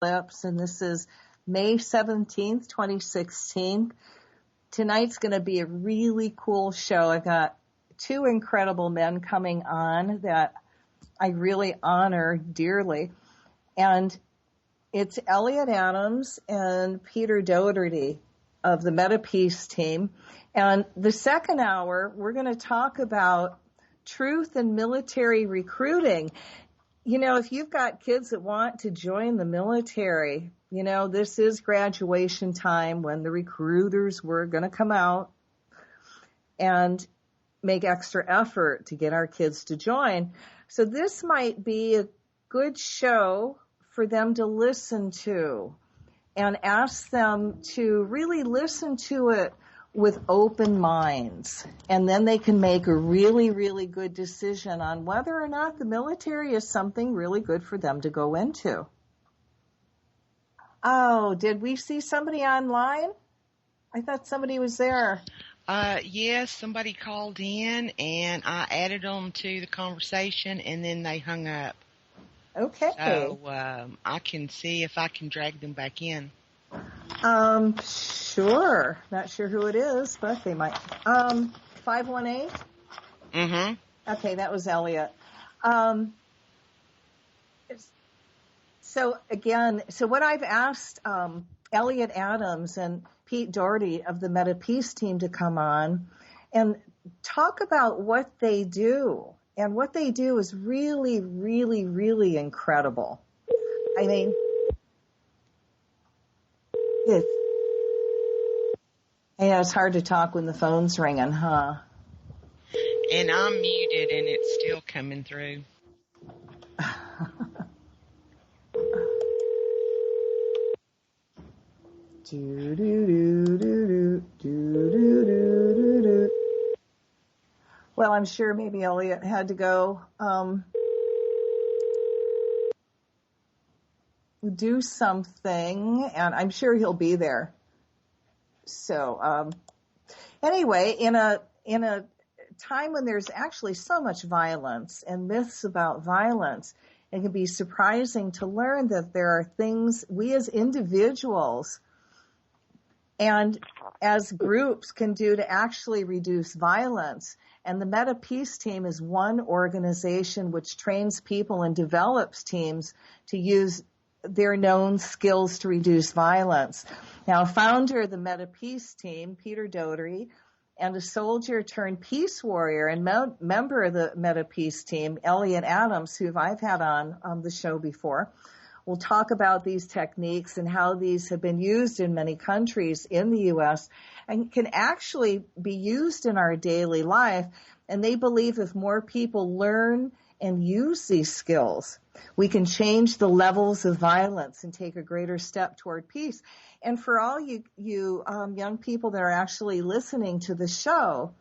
Lips, and this is May 17th, 2016. Tonight's going to be a really cool show. I've got two incredible men coming on that I really honor dearly. And it's Elliott Adams and Peter Doughtery of the MetaPeace team. And the second hour, we're going to talk about truth in military recruiting. You know, if you've got kids that want to join the military, you know, this is graduation time when the recruiters were going to come out and make extra effort to get our kids to join. So this might be a good show for them to listen to and ask them to really listen to it with open minds. And then they can make a really, really good decision on whether or not the military is something really good for them to go into. Oh, did we see somebody online? I thought somebody was there. Yes, somebody called in and I added them to the conversation and then they hung up. Okay. So, I can see if I can drag them back in. Sure. Not sure who it is, but they might. 518? Mm-hmm. Okay, that was Elliott. So what I've asked Elliott Adams and Pete Doughtery of the MetaPeace team to come on and talk about what they do. And what they do is really, really, really incredible. I mean, it's hard to talk when the phone's ringing, huh? And I'm muted and it's still coming through. Well, I'm sure maybe Elliott had to go do something, and I'm sure he'll be there. So anyway, in a time when there's actually so much violence and myths about violence, it can be surprising to learn that there are things we as individuals and as groups can do to actually reduce violence. And the MetaPeace team is one organization which trains people and develops teams to use their known skills to reduce violence. Now, founder of the MetaPeace team, Peter Doughtery, and a soldier turned peace warrior and member of the MetaPeace team, Elliott Adams, who I've had on the show before, will talk about these techniques and how these have been used in many countries in the U.S. and can actually be used in our daily life. And they believe if more people learn and use these skills, we can change the levels of violence and take a greater step toward peace. And for all you young people that are actually listening to the show,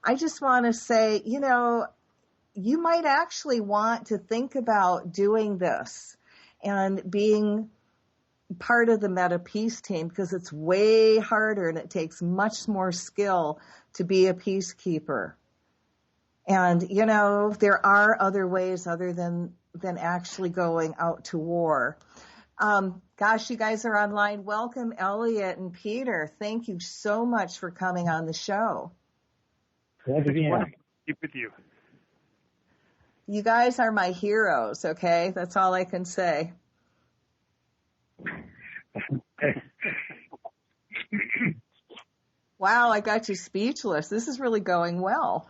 I just want to say, you know, you might actually want to think about doing this and being part of the MetaPeace team, because it's way harder and it takes much more skill to be a peacekeeper. And, you know, there are other ways other than actually going out to war. Gosh, you guys are online. Welcome, Elliott and Peter. Thank you so much for coming on the show. Glad to be here. Keep with you. You guys are my heroes, okay? That's all I can say. Wow, I got you speechless. This is really going well.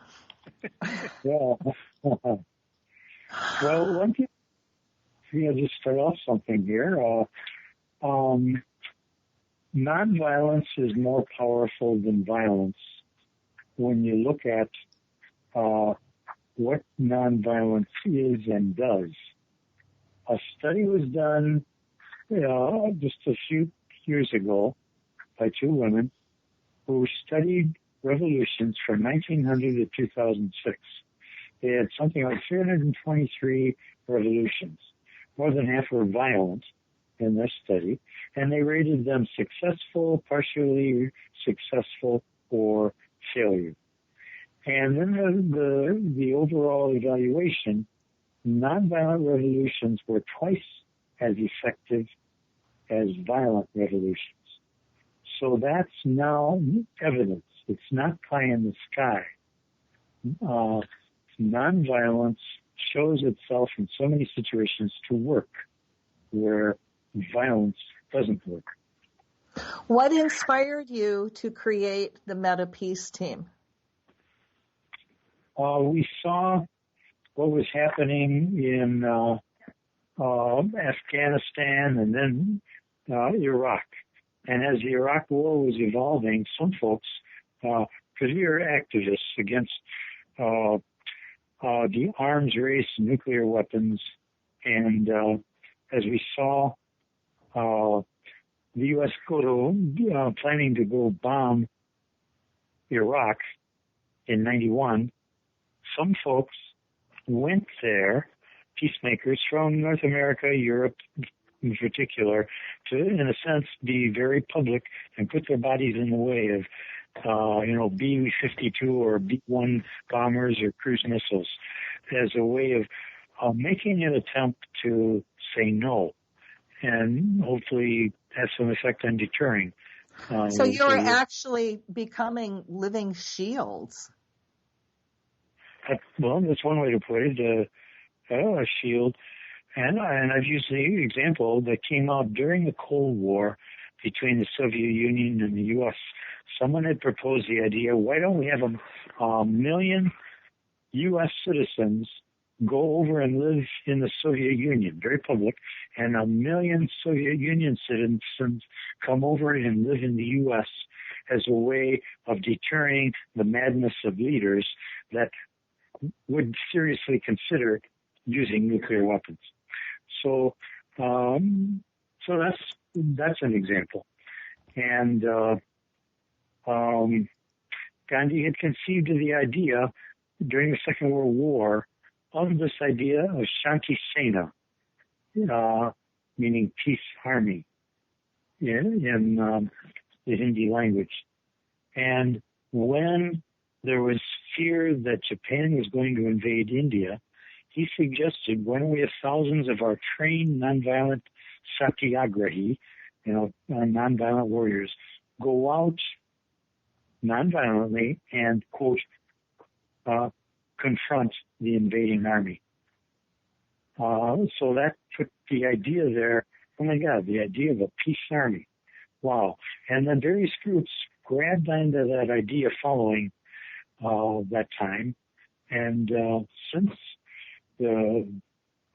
Yeah. Well, one thing, just start off something here. Nonviolence is more powerful than violence when you look at what nonviolence is and does. A study was done just a few years ago by two women who studied revolutions from 1900 to 2006. They had something like 323 revolutions. More than half were violent in this study, and they rated them successful, partially successful, or failure. And then the overall evaluation, nonviolent revolutions were twice as effective as violent revolutions. So that's now evidence. It's not pie in the sky. Nonviolence shows itself in so many situations to work where violence doesn't work. What inspired you to create the Meta Peace Team? We saw what was happening in Afghanistan and then Iraq. And as the Iraq War was evolving, some folks, because we are activists against the arms race, nuclear weapons, and as we saw the U.S. planning to go bomb Iraq in 91, some folks went there, peacemakers from North America, Europe in particular, to, in a sense, be very public and put their bodies in the way of, B-52 or B-1 bombers or cruise missiles as a way of making an attempt to say no and hopefully have some effect on deterring. So you're actually becoming living shields. Well, that's one way to put it, a shield. And I've used the example that came out during the Cold War between the Soviet Union and the U.S. Someone had proposed the idea, why don't we have a million U.S. citizens go over and live in the Soviet Union, very public, and a million Soviet Union citizens come over and live in the U.S. as a way of deterring the madness of leaders that would seriously consider using nuclear weapons. So that's an example. And Gandhi had conceived of the idea during the Second World War of this idea of Shanti Sena, meaning peace army in the Hindi language. And when there was fear that Japan was going to invade India, he suggested, why don't we have thousands of our trained nonviolent satyagrahi, nonviolent warriors, go out nonviolently and, quote, confront the invading army. So that put the idea there, oh my God, the idea of a peace army. Wow. And then various groups grabbed onto that idea following that time. And since the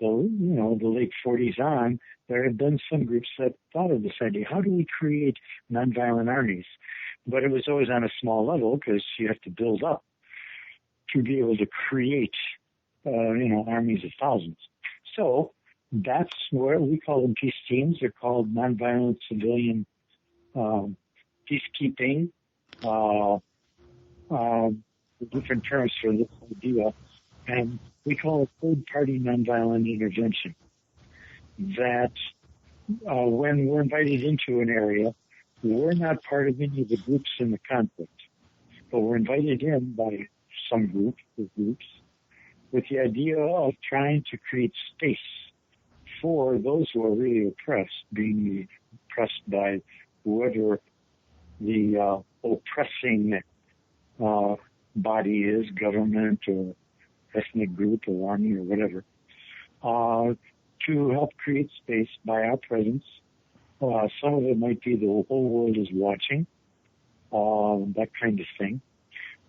late 40s on, there have been some groups that thought of this idea. How do we create nonviolent armies? But it was always on a small level because you have to build up to be able to create, armies of thousands. So that's where we call them peace teams. They're called nonviolent civilian peacekeeping. Different terms for this idea. And we call it third-party nonviolent intervention. That when we're invited into an area, we're not part of any of the groups in the conflict, but we're invited in by some group or groups with the idea of trying to create space for those who are really oppressed, being oppressed by whoever the oppressing body is, government or ethnic group or army or whatever, to help create space by our presence. Some of it might be the whole world is watching, that kind of thing.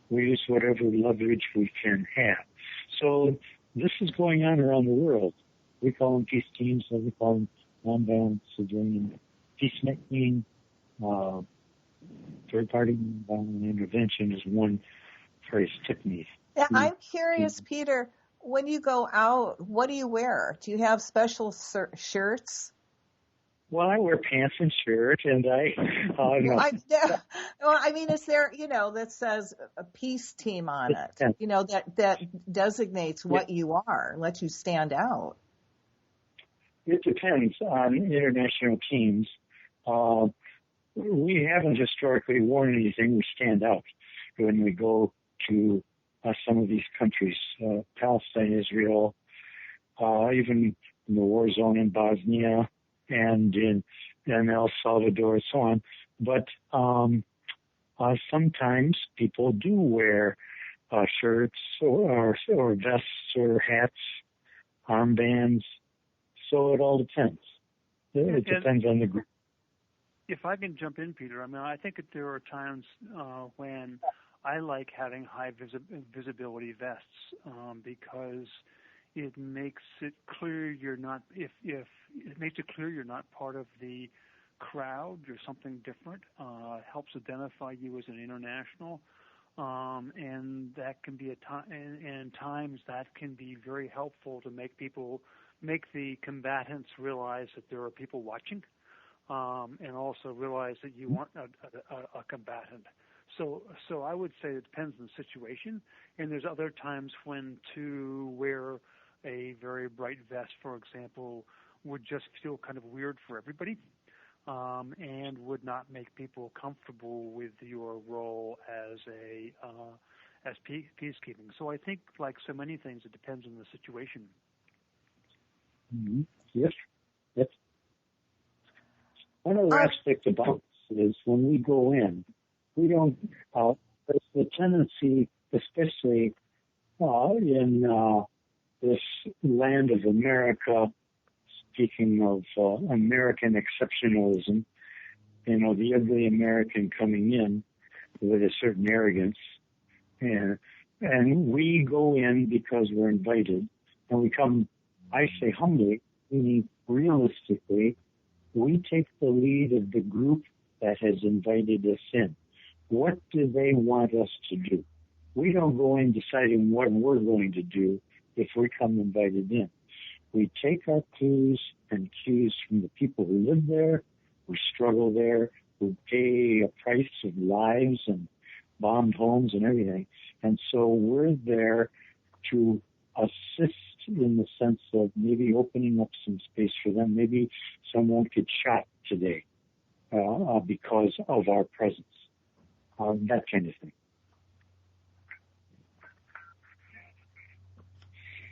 We use whatever leverage we can have. So this is going on around the world. We call them peace teams, so we call them nonviolent civilian peacemaking. Third-party nonviolent intervention is one phrase, TIPNI. Yeah, I'm curious, Peter, when you go out, what do you wear? Do you have special shirts? Well, I wear pants and shirt, and is there, that says a peace team on it, that designates what you are, lets you stand out? It depends on international teams. We haven't historically worn anything. We stand out when we go to some of these countries, Palestine, Israel, even in the war zone in Bosnia and in and El Salvador, so on. But sometimes people do wear shirts or vests or hats, armbands. So it all depends. It depends on the group. If I can jump in, Peter, I mean, I think that there are times when I like having high visibility vests because it makes it clear you're not. If it makes it clear you're not part of the crowd, you're something different. Helps identify you as an international, and that can be and times that can be very helpful to make the combatants realize that there are people watching, and also realize that you aren't a combatant. So I would say it depends on the situation, and there's other times when to wear a very bright vest, for example, would just feel kind of weird for everybody, and would not make people comfortable with your role as peacekeeping. So I think, like so many things, it depends on the situation. Mm-hmm. Yes. One other aspect about this is when we go in, we don't. There's the tendency, especially in this land of America. Speaking of American exceptionalism, the ugly American coming in with a certain arrogance, and we go in because we're invited, and we come. I say humbly, meaning realistically, we take the lead of the group that has invited us in. What do they want us to do? We don't go in deciding what we're going to do if we come invited in. We take our clues and cues from the people who live there, who struggle there, who pay a price of lives and bombed homes and everything. And so we're there to assist in the sense of maybe opening up some space for them. Maybe someone could shot today because of our presence, that kind of thing.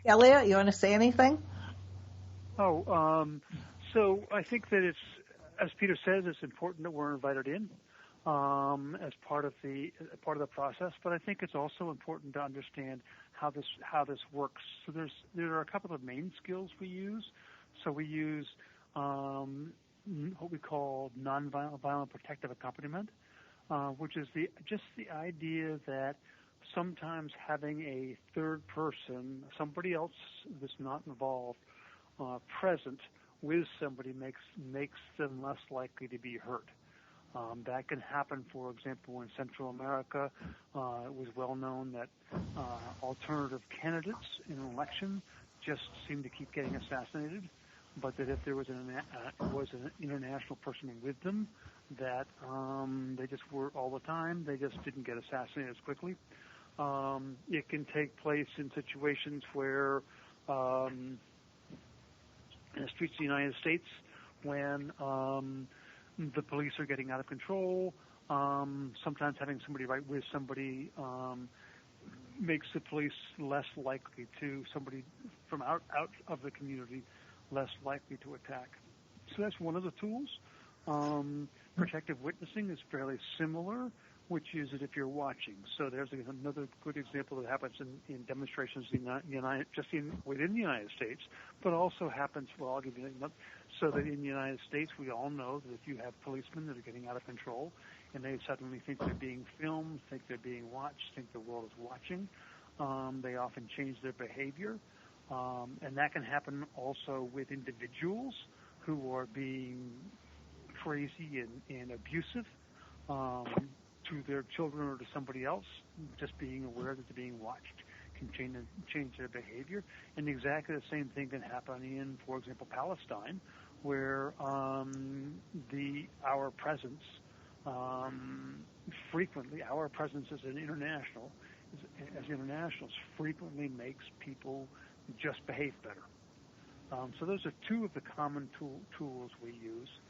Elliott, you want to say anything? So I think that it's, as Peter says, it's important that we're invited in as part of the process. But I think it's also important to understand how this works. So there are a couple of main skills we use. So we use what we call nonviolent protective accompaniment, which is just the idea that sometimes having a third person, somebody else that's not involved, present with somebody makes them less likely to be hurt. That can happen, for example, in Central America. It was well known that alternative candidates in an election just seemed to keep getting assassinated, but that if there was an international person with them, that they just were all the time. They just didn't get assassinated as quickly. It can take place in situations where in the streets of the United States when the police are getting out of control. Sometimes having somebody right with somebody makes the police less likely to, somebody from out of the community, less likely to attack. So that's one of the tools. Protective witnessing is fairly similar, which is that if you're watching. So there's another good example that happens in demonstrations within the United States, but also happens, well, I'll give you so that in the United States, we all know that if you have policemen that are getting out of control and they suddenly think they're being filmed, think they're being watched, think the world is watching, they often change their behavior. And that can happen also with individuals who are being crazy and abusive to their children or to somebody else. Just being aware that they're being watched can change their behavior. And exactly the same thing can happen in, for example, Palestine, where our presence as internationals frequently makes people just behave better. So those are two of the common tools we use.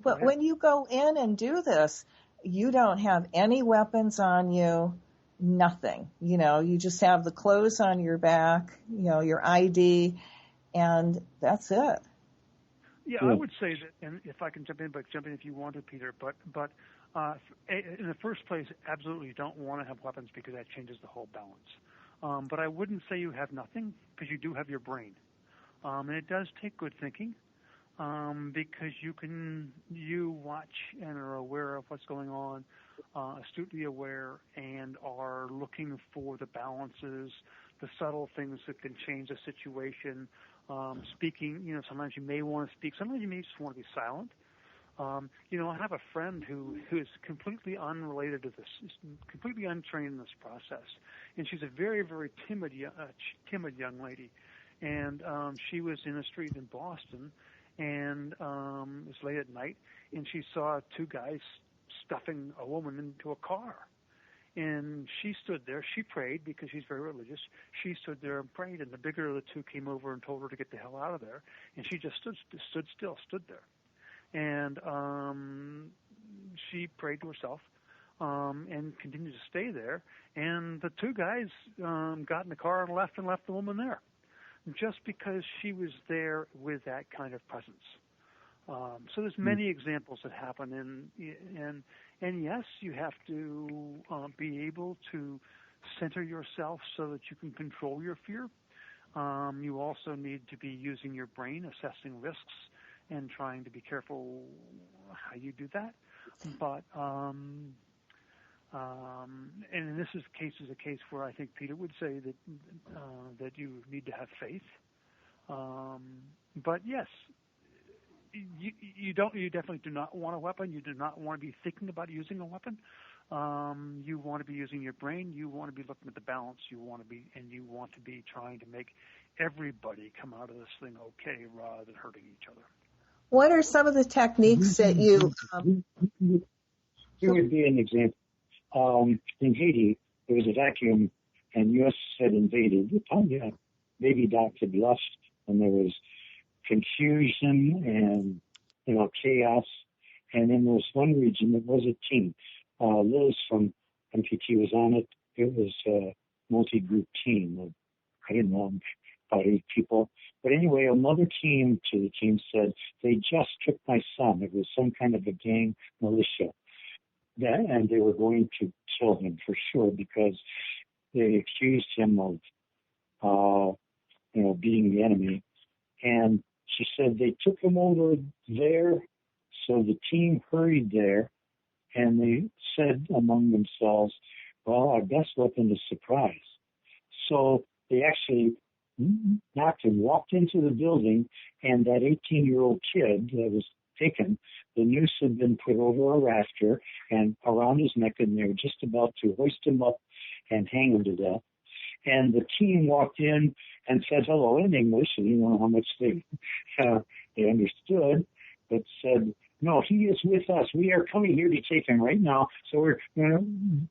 When you go in and do this, you don't have any weapons on you, nothing. You just have the clothes on your back, your ID, and that's it. I would say that, and if I can jump in if you want to, Peter. But in the first place, absolutely, you don't want to have weapons because that changes the whole balance. But I wouldn't say you have nothing because you do have your brain, and it does take good thinking. Because you watch and are aware of what's going on, astutely aware, and are looking for the balances, the subtle things that can change a situation. Speaking, sometimes you may want to speak, sometimes you may just want to be silent. I have a friend who is completely unrelated to this, completely untrained in this process, and she's a very, very timid young lady, and she was in a street in Boston. And it was late at night, and she saw two guys stuffing a woman into a car. And she stood there. She prayed because she's very religious. She stood there and prayed, and the bigger of the two came over and told her to get the hell out of there. And she just stood there. And she prayed to herself and continued to stay there. And the two guys got in the car and left the woman there, just because she was there with that kind of presence. So there's many examples that happen, and yes, you have to be able to center yourself so that you can control your fear. You also need to be using your brain, assessing risks, and trying to be careful how you do that. But and in this case is a case where I think Peter would say that you need to have faith. But yes, you definitely do not want a weapon. You do not want to be thinking about using a weapon. You want to be using your brain. You want to be looking at the balance. You want to be trying to make everybody come out of this thing okay rather than hurting each other. What are some of the techniques that you? Here would be an example. In Haiti, there was a vacuum, and U.S. had invaded. Maybe Doc had left, and there was confusion and chaos. And in this one region, it was a team. Liz from MPT was on it. It was a multi-group team of, about 8 people. But anyway, another team to the team said they just took my son. It was some kind of a gang militia. And they were going to kill him for sure because they accused him of, being the enemy. And she said they took him over there, so the team hurried there, and they said among themselves, well, our best weapon is surprise. So they actually knocked and walked into the building, and that 18-year-old kid that was taken, the noose had been put over a rafter and around his neck, and they were just about to hoist him up and hang him to death. And the team walked in and said hello in English, and you know how much they understood, but said, no, he is with us. We are coming here to take him right now. So and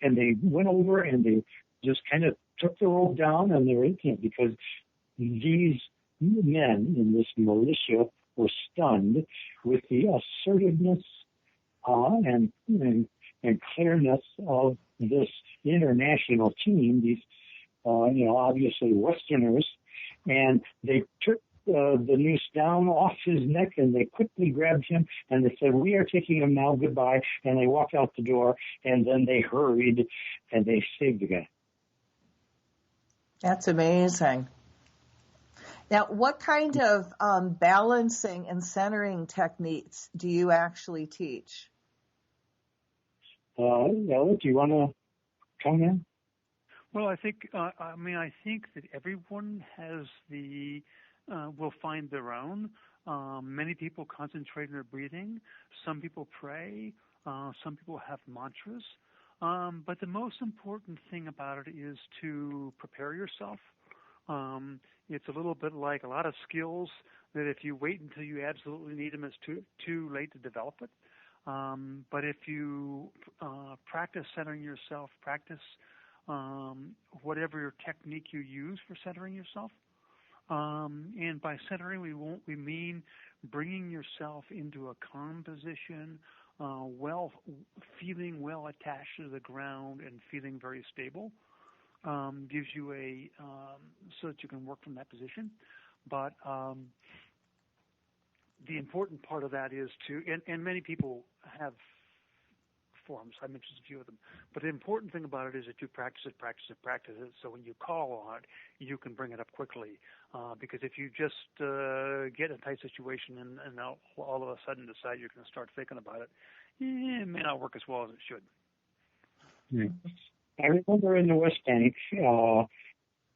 they went over and they just kind of took the rope down, and they were in it because these men in this militia were stunned with the assertiveness and clearness of this international team, these obviously Westerners, and they took the noose down off his neck, and they quickly grabbed him, and they said, we are taking him now, goodbye, and they walked out the door, and then they hurried, and they saved the guy. That's amazing. Now, what kind of balancing and centering techniques do you actually teach? Elliott, do you want to come in? Well, I think I think that everyone has will find their own. Many people concentrate on their breathing. Some people pray. Some people have mantras. But the most important thing about it is to prepare yourself. It's a little bit like a lot of skills that if you wait until you absolutely need them, it's too late to develop it. But if you practice centering yourself, practice whatever technique you use for centering yourself, and by centering we mean bringing yourself into a calm position, feeling well attached to the ground and feeling very stable. Gives you so that you can work from that position. But the important part of that is and many people have forums. I mentioned a few of them. But the important thing about it is that you practice it. So when you call on it, you can bring it up quickly. Because if you just get in a tight situation and now all of a sudden decide you're going to start thinking about it, it may not work as well as it should. Yeah. I remember in the West Bank, it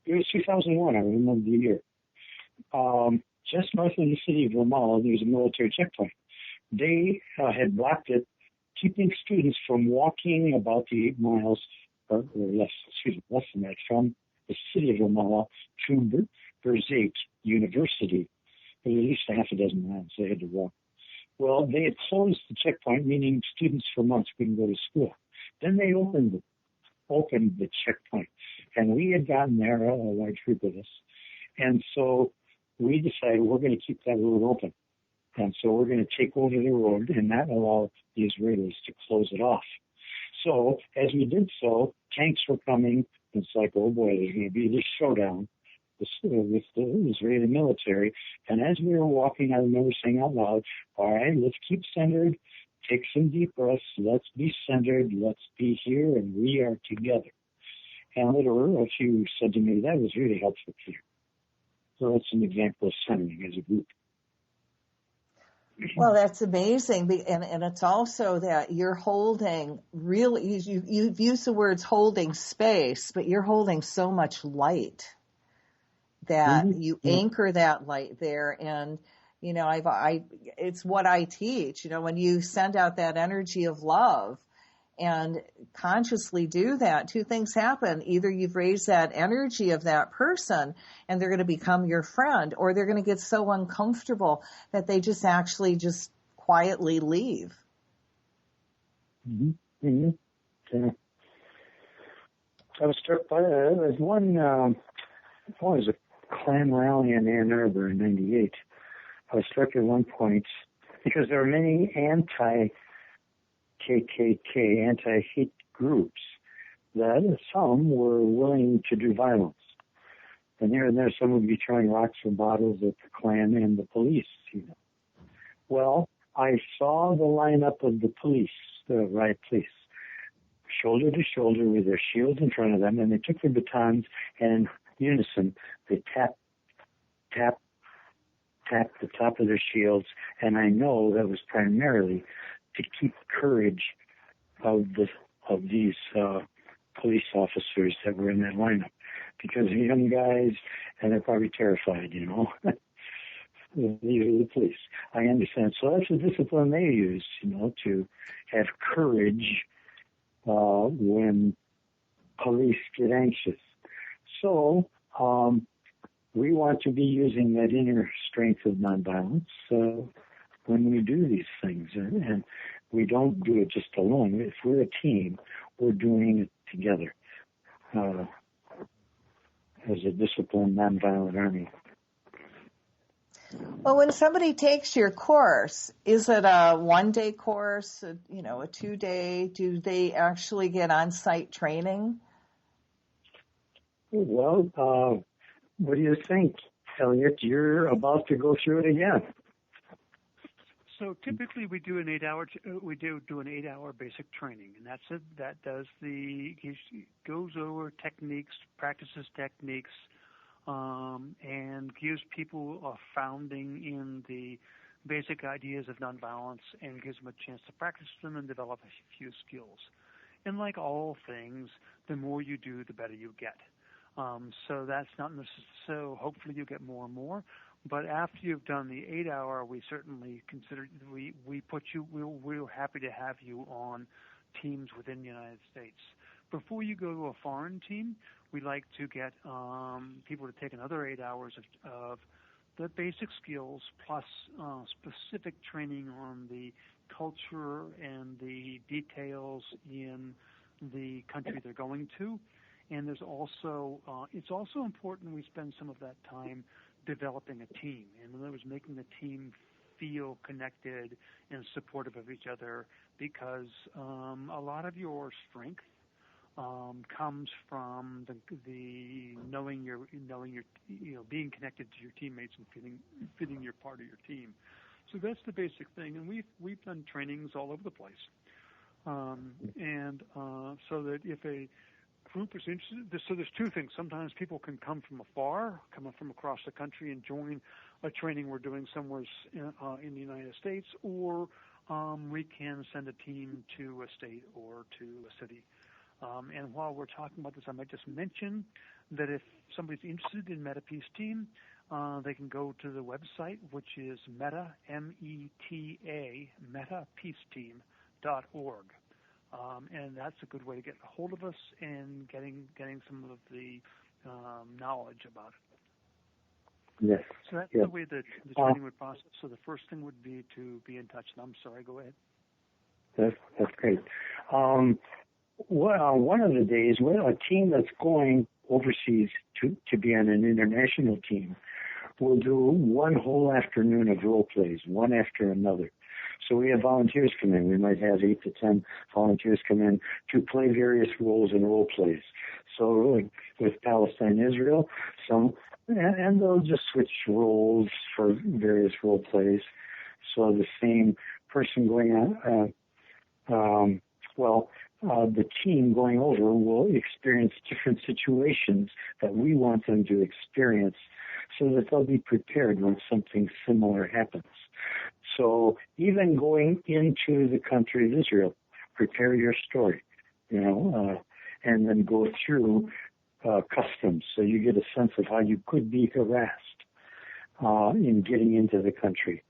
was 2001, I remember the year. Just north of the city of Ramallah, there was a military checkpoint. They had blocked it, keeping students from walking about the 8 miles, or less than that, from the city of Ramallah to Berzait University. At least a half a dozen miles they had to walk. Well, they had closed the checkpoint, meaning students for months couldn't go to school. Then they opened the checkpoint, and we had gotten there, a large group of us, and so we decided we're going to keep that road open. And so we're going to take over the road and not allow the Israelis to close it off. So as we did so, tanks were coming. It's like, oh boy, there's going to be this showdown with the Israeli military. And as we were walking, I remember saying out loud, all right, let's keep centered, take some deep breaths, let's be centered, let's be here, and we are together. And later, a few said to me, that was really helpful here. So that's an example of centering as a group. Well, that's amazing. And it's also that you're holding really, you've used the words holding space, but you're holding so much light that you anchor that light there. And, you know, it's what I teach, you know, when you send out that energy of love and consciously do that, two things happen. Either you've raised that energy of that person and they're going to become your friend, or they're going to get so uncomfortable that they just actually just quietly leave. Mm-hmm. Mm-hmm. Yeah. I was struck by that. There was one, it was a Klan rally in Ann Arbor in '98. I was struck at one point because there are many anti-KKK, anti-hate groups that some were willing to do violence. And here and there, some would be throwing rocks or bottles at the Klan and the police, you know. Well, I saw the lineup of the police, the riot police, shoulder to shoulder with their shields in front of them, and they took their batons and in unison, they tapped the top of their shields, and I know that was primarily to keep courage of these police officers that were in that lineup, because they're young guys and they're probably terrified, you know. These are the police. I understand. So that's the discipline they use, you know, to have courage when police get anxious. So we want to be using that inner strength of nonviolence when we do these things. And we don't do it just alone. If we're a team, we're doing it together as a disciplined, nonviolent army. Well, when somebody takes your course, is it a one-day course, a 2-day? Do they actually get on-site training? Well, what do you think, Elliott? You're about to go through it again. So typically we do an 8-hour an 8-hour basic training, and that goes over techniques, practices techniques, and gives people a founding in the basic ideas of nonviolence, and gives them a chance to practice them and develop a few skills. And like all things, the more you do, the better you get. So that's not necessarily, so hopefully you get more and more. But after you've done the 8-hour, we certainly consider, we're happy to have you on teams within the United States. Before you go to a foreign team, we like to get people to take another 8 hours of the basic skills plus specific training on the culture and the details in the country they're going to. And there's also, it's also important we spend some of that time developing a team. And in other words, making the team feel connected and supportive of each other, because a lot of your strength comes from the being connected to your teammates and feeling you're part of your team. So that's the basic thing, and we've done trainings all over the place, so that if a group is interested, so there's two things. Sometimes people can come from afar, come from across the country, and join a training we're doing somewhere in the United States, or we can send a team to a state or to a city. And while we're talking about this, I might just mention that if somebody's interested in Meta Peace Team, they can go to the website, which is Meta, M-E-T-A, metapeaceteam.org. And that's a good way to get a hold of us and getting some of the knowledge about it. Yes. So that's the way the training would process. So the first thing would be to be in touch. And I'm sorry, go ahead. That's great. Well, one of the days, a team that's going overseas to be on an international team will do one whole afternoon of role plays, one after another. So we have volunteers come in. We might have 8 to 10 volunteers come in to play various roles in role plays. So like with Palestine, Israel, and they'll just switch roles for various role plays. So the same person going on, the team going over will experience different situations that we want them to experience so that they'll be prepared when something similar happens. So even going into the country of Israel, prepare your story, and then go through customs so you get a sense of how you could be harassed in getting into the country.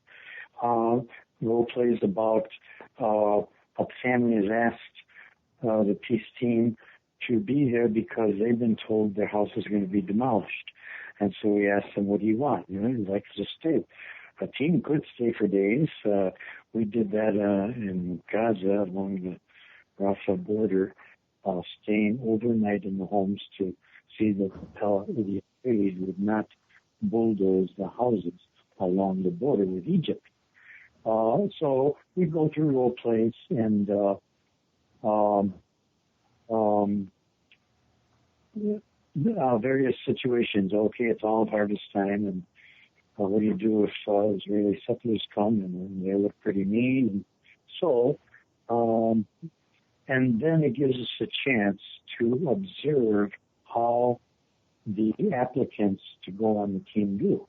Role plays about a family is asked the peace team to be there because they've been told their house is going to be demolished. And so we asked them, what do you want? You'd like to stay. A team could stay for days. We did that in Gaza along the Rafah border, staying overnight in the homes to see that the Israelis would not bulldoze the houses along the border with Egypt. So we go through role plays and various situations. Okay, it's all harvest time, and what do you do if Israeli settlers come and they look pretty mean? And so, and then it gives us a chance to observe how the applicants to go on the team do.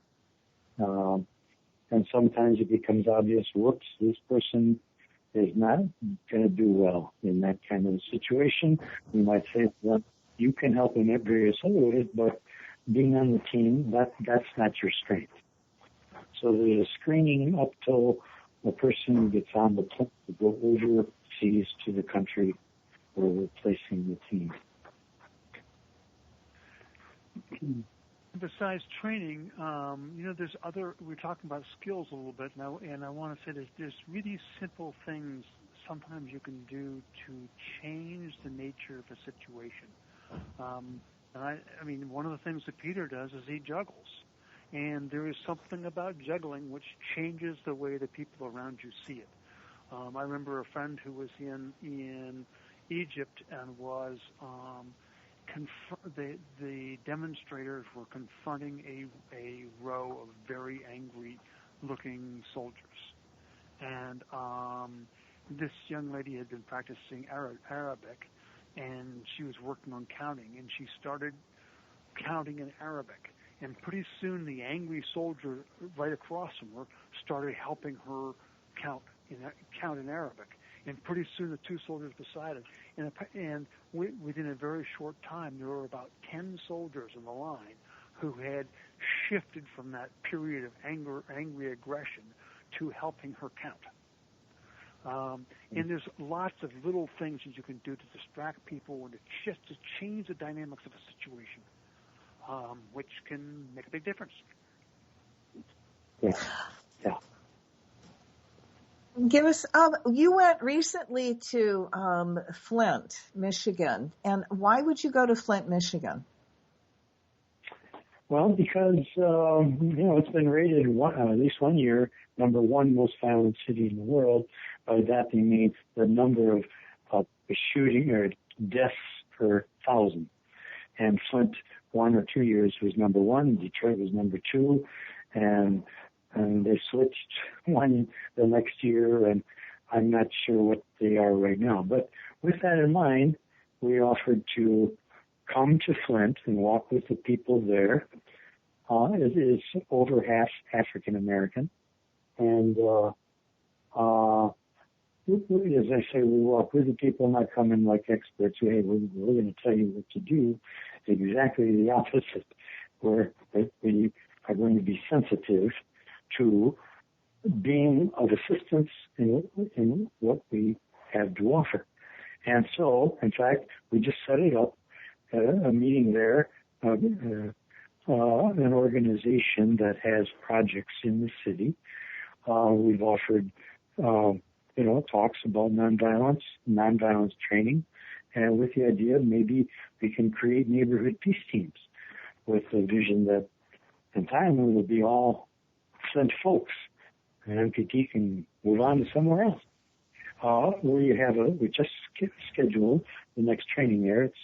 And sometimes it becomes obvious, whoops, this person is not going to do well in that kind of situation. We might say, well, you can help in various other ways, but being on the team, that's not your strength. So there's a screening up till the person gets on the plane to go overseas to the country where we're placing the team. Besides training, there's we're talking about skills a little bit now, and I want to say there's really simple things sometimes you can do to change the nature of a situation. One of the things that Peter does is he juggles. And there is something about juggling which changes the way the people around you see it. I remember a friend who was in Egypt and was the demonstrators were confronting a row of very angry-looking soldiers. And this young lady had been practicing Arabic, and she was working on counting, and she started counting in Arabic. And pretty soon the angry soldier right across from her started helping her count in Arabic. And pretty soon the two soldiers beside her. And within a very short time, there were about 10 soldiers in the line who had shifted from that period of angry aggression to helping her count. And there's lots of little things that you can do to distract people and to change the dynamics of a situation. Which can make a big difference. Yeah. Give us. You went recently to Flint, Michigan, and why would you go to Flint, Michigan? Well, because it's been rated at least one year number one most violent city in the world. By that they mean the number of shooting or deaths per 1,000, and Flint 1 or 2 years was number one, Detroit was number two, and and they switched one the next year, and I'm not sure what they are right now. But with that in mind, we offered to come to Flint and walk with the people there. It is over half African American, and as I say, we walk with the people, not come in like experts. Hey, we're going to tell you what to do. Exactly the opposite, where we are going to be sensitive to being of assistance in what we have to offer. And so, in fact, we just set it up, a meeting there, an organization that has projects in the city. We've offered, talks about nonviolence training, and with the idea maybe we can create neighborhood peace teams with the vision that in time we will be all Flint folks, and MPT can move on to somewhere else. We just scheduled the next training there. It's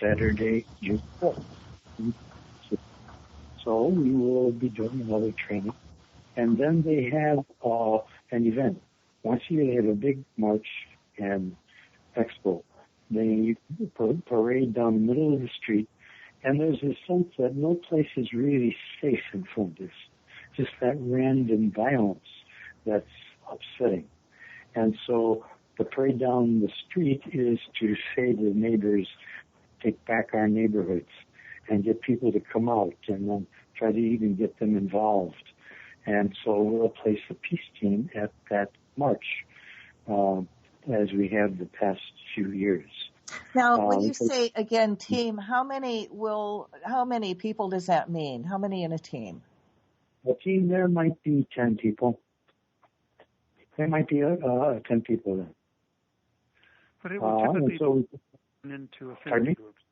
Saturday, June 4th. So we will be doing another training. And then they have an event. Once a year they have a big march and expo. They parade down the middle of the street, and there's a sense that no place is really safe in Flint. It's just that random violence that's upsetting. And so the parade down the street is to say to the neighbors, take back our neighborhoods, and get people to come out, and then try to even get them involved. And so we'll place a peace team at that march, as we have the past few years. Now, when you say, again, team, how many people does that mean? How many in a team? A team there might be 10 people. There might be 10 people there. But it would typically be into affinity groups.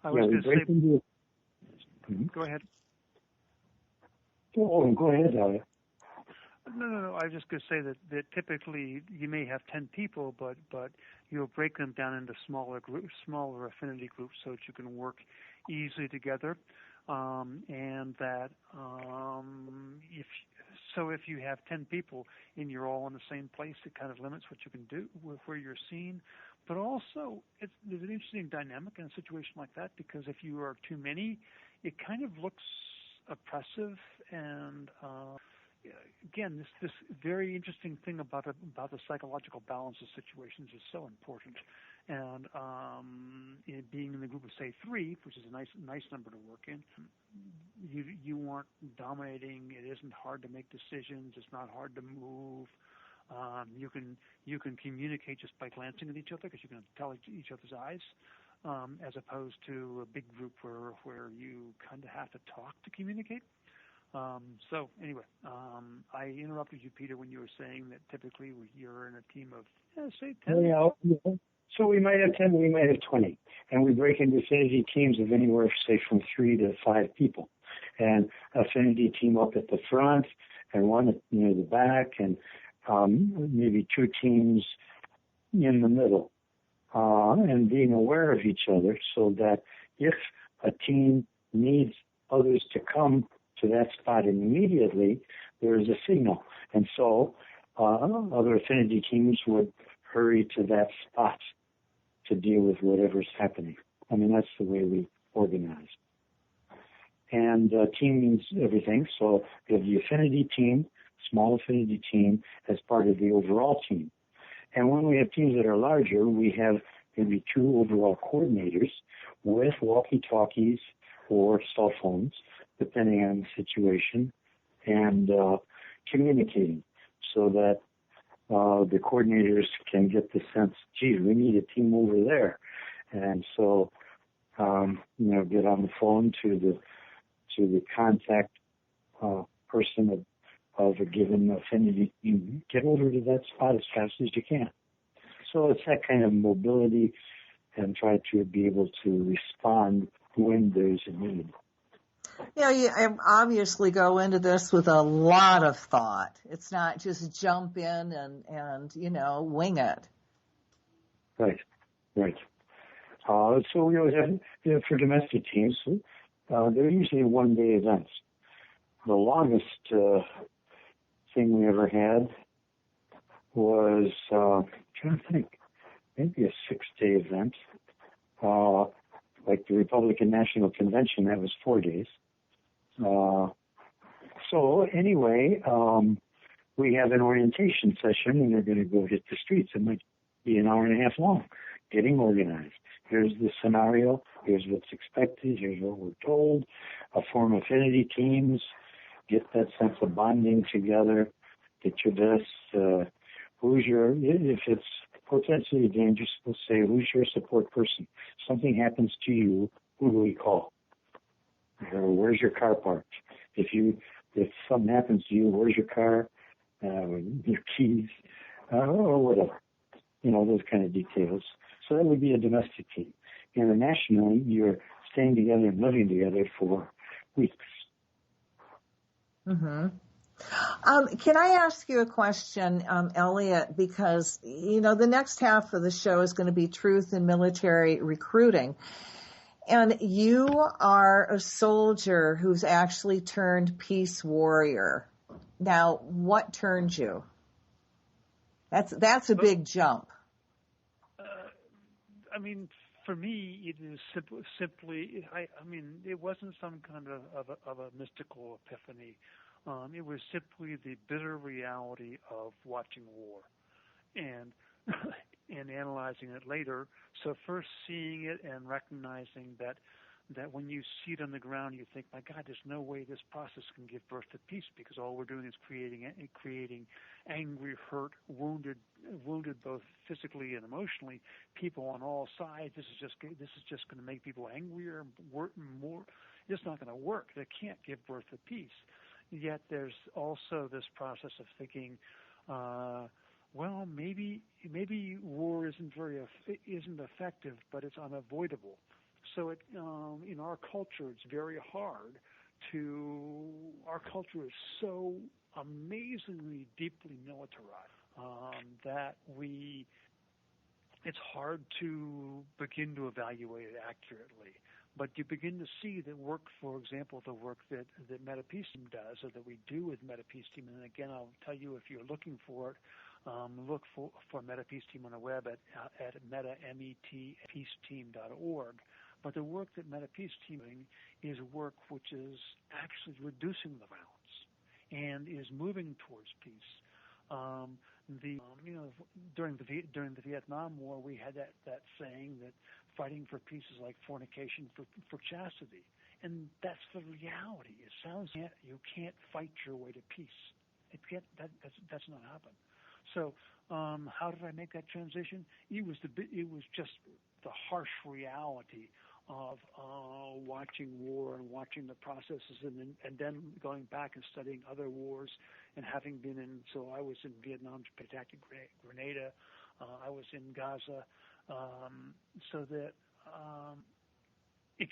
I was going to say... Go ahead. Oh, go ahead, Elliott. No. I was just going to say that typically you may have 10 people, but you'll break them down into smaller groups, smaller affinity groups, so that you can work easily together. And that if you have 10 people and you're all in the same place, it kind of limits what you can do with where you're seen. But also, there's an interesting dynamic in a situation like that, because if you are too many, it kind of looks oppressive. And again, this very interesting thing about the psychological balance of situations is so important. And being in the group of, say, 3, which is a nice number to work in, you aren't dominating. It isn't hard to make decisions. It's not hard to move. You can communicate just by glancing at each other, because you can tell each other's eyes, as opposed to a big group where you kind of have to talk to communicate. So anyway, I interrupted you, Peter, when you were saying that typically you're in a team of, say, 10. Yeah. So we might have 10, we might have 20. And we break into affinity teams of anywhere, say, from 3 to 5 people. And affinity team up at the front and one near the back, and maybe 2 teams in the middle. And being aware of each other, so that if a team needs others to come to that spot immediately, there is a signal. And so other affinity teams would hurry to that spot to deal with whatever's happening. I mean, that's the way we organize. And team means everything. So we have the affinity team, small affinity team, as part of the overall team. And when we have teams that are larger, we have maybe 2 overall coordinators with walkie-talkies or cell phones, depending on the situation, and communicating, so that the coordinators can get the sense, gee, we need a team over there. And so, get on the phone to the contact person of a given affinity, you get over to that spot as fast as you can. So it's that kind of mobility, and try to be able to respond when there's a need. You obviously go into this with a lot of thought. It's not just jump in and wing it. Right. So we always have, for domestic teams, they're usually one-day events. the longest thing we ever had was, trying to think, maybe a 6-day event. Like the Republican National Convention, that was 4 days. So anyway, we have an orientation session, and they're going to go hit the streets. It might be an hour and a half long, getting organized. Here's the scenario. Here's what's expected. Here's what we're told. Form affinity teams. Get that sense of bonding together. Get your best. If it's potentially dangerous, we'll say, who's your support person? Something happens to you, who do we call? Or where's your car parked? If something happens to you, where's your car? Your keys, or whatever. Those kind of details. So that would be a domestic team. Internationally, you're staying together and living together for weeks. Mm-hmm. Can I ask you a question, Elliott? Because, the next half of the show is going to be truth in military recruiting. And you are a soldier who's actually turned peace warrior. Now, what turned you? That's a big jump. For me, it is simply. It wasn't some kind of a mystical epiphany. It was simply the bitter reality of watching war, and analyzing it later. So first seeing it and recognizing that when you see it on the ground, you think, my God, there's no way this process can give birth to peace, because all we're doing is creating angry, hurt, wounded both physically and emotionally, people on all sides. This is just going to make people angrier, more. It's not going to work. They can't give birth to peace. Yet there's also this process of thinking, well, maybe war isn't effective, but it's unavoidable. So in our culture, it's very hard our culture is so amazingly deeply militarized that it's hard to begin to evaluate it accurately. But you begin to see that work, for example, the work that MetaPeace Team does, or that we do with MetaPeace Team. And again, I'll tell you, if you're looking for it, look for MetaPeace Team on the web at metapeaceteam.org. But the work that MetaPeace Team is work which is actually reducing the violence and is moving towards peace. During the Vietnam War, we had that saying that fighting for peace is like fornication for chastity, and that's the reality. It sounds like you can't fight your way to peace. That's not happen. So, how did I make that transition? It was just the harsh reality of watching war and watching the processes, and then going back and studying other wars, and having been in. So I was in Vietnam to protect Grenada. I was in Gaza. So that if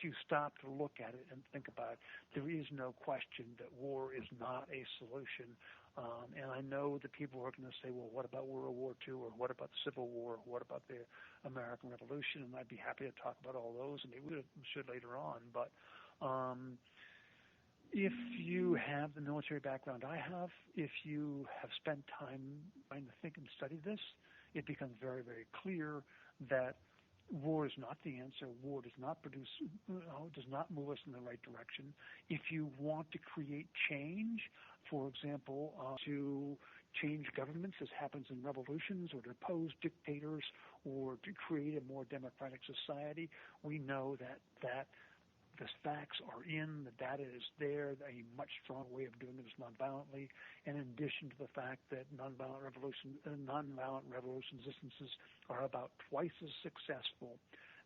you stop to look at it and think about it, there is no question that war is not a solution. And I know that people are going to say, well, what about World War II, or what about the Civil War, or what about the American Revolution? And I'd be happy to talk about all those, and maybe we should later on. But if you have the military background I have, if you have spent time trying to think and study this, it becomes very, very clear that war is not the answer. War does not does not move us in the right direction. If you want to create change, for example, to change governments, as happens in revolutions, or to oppose dictators, or to create a more democratic society, we know that the facts are in, the data is there. A much stronger way of doing it is nonviolently. And in addition to the fact that nonviolent revolution resistances are about twice as successful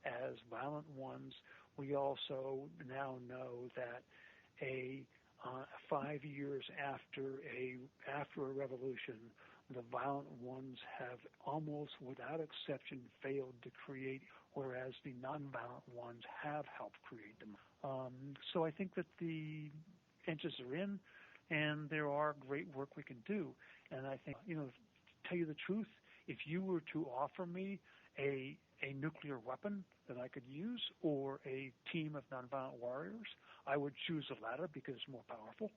as violent ones, we also now know that 5 years after a revolution, the violent ones have almost without exception failed to create, whereas the nonviolent ones have helped create them. So I think that the answers are in, and there are great work we can do. And I think, to tell you the truth, if you were to offer me a a nuclear weapon that I could use or a team of nonviolent warriors, I would choose the latter because it's more powerful,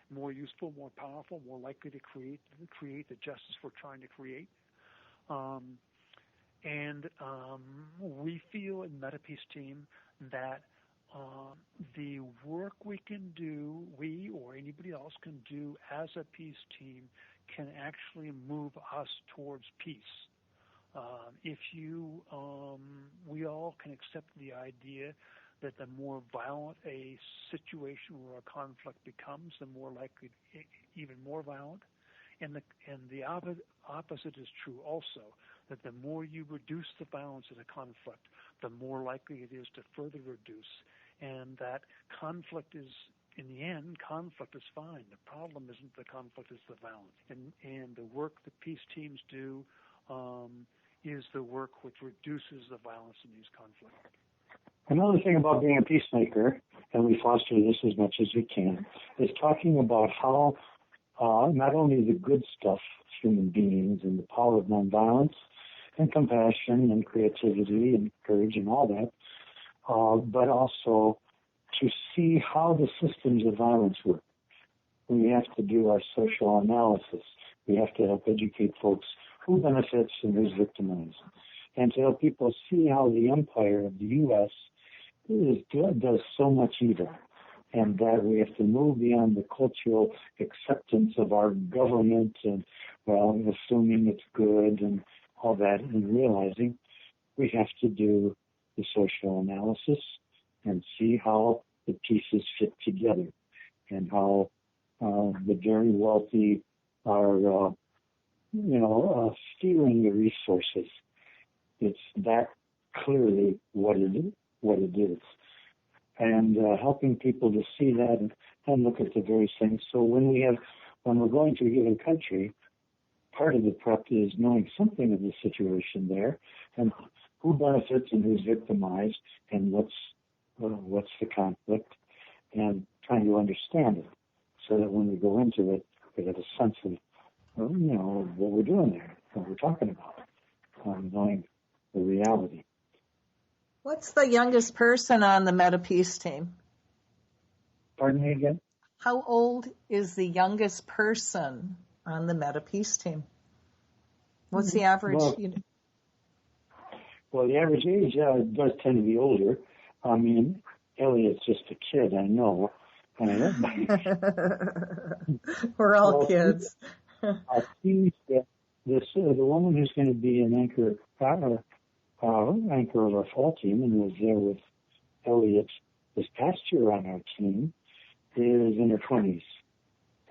more useful, more powerful, more likely to create the justice we're trying to create. We feel in MetaPeace team that the work we can do, we or anybody else can do as a peace team, can actually move us towards peace. We all can accept the idea that the more violent a situation or a conflict becomes, the more likely even more violent. And the opposite is true also, that the more you reduce the violence in a conflict, the more likely it is to further reduce. And that conflict is, in the end, conflict is fine. The problem isn't the conflict, it's the violence. And the work the peace teams do is the work which reduces the violence in these conflicts. Another thing about being a peacemaker, and we foster this as much as we can, is talking about how not only the good stuff of human beings and the power of nonviolence and compassion and creativity and courage and all that, but also to see how the systems of violence work. We have to do our social analysis. We have to help educate folks who benefits and who's victimized, and to help people see how the empire of the U.S. does so much evil, and that we have to move beyond the cultural acceptance of our government and, well, assuming it's good and all that, and realizing we have to do the social analysis and see how the pieces fit together and how the very wealthy are, stealing the resources. It's that clearly what it is. And helping people to see that and look at the various things. So when we're going to a given country, part of the prep is knowing something of the situation there and who benefits and who's victimized and what's the conflict, and trying to understand it so that when we go into it, we have a sense of, what we're doing there, what we're talking about, knowing the reality. What's the youngest person on the MetaPeace team? Pardon me again? How old is the youngest person on the MetaPeace team? What's the average? Well, the average age does tend to be older. I mean, Elliott's just a kid, I know. We're all kids. I see that the woman who's going to be an anchor of our fall team and was there with Elliott this past year on our team is in her 20s,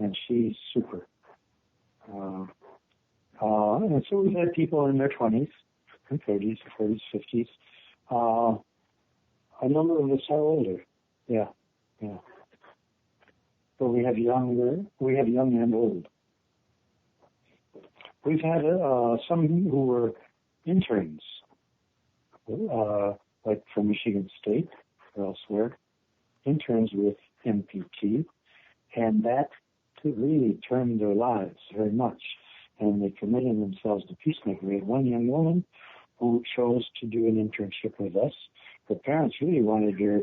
and she's super. And so we've had people in their 20s, and 30s, 40s, 50s. A number of us are older. Yeah. But we have young and old. We've had some who were interns, like from Michigan State or elsewhere, interns with MPT, and that really turned their lives very much. And they committed themselves to peacemaking. We had one young woman who chose to do an internship with us. Her parents really wanted her,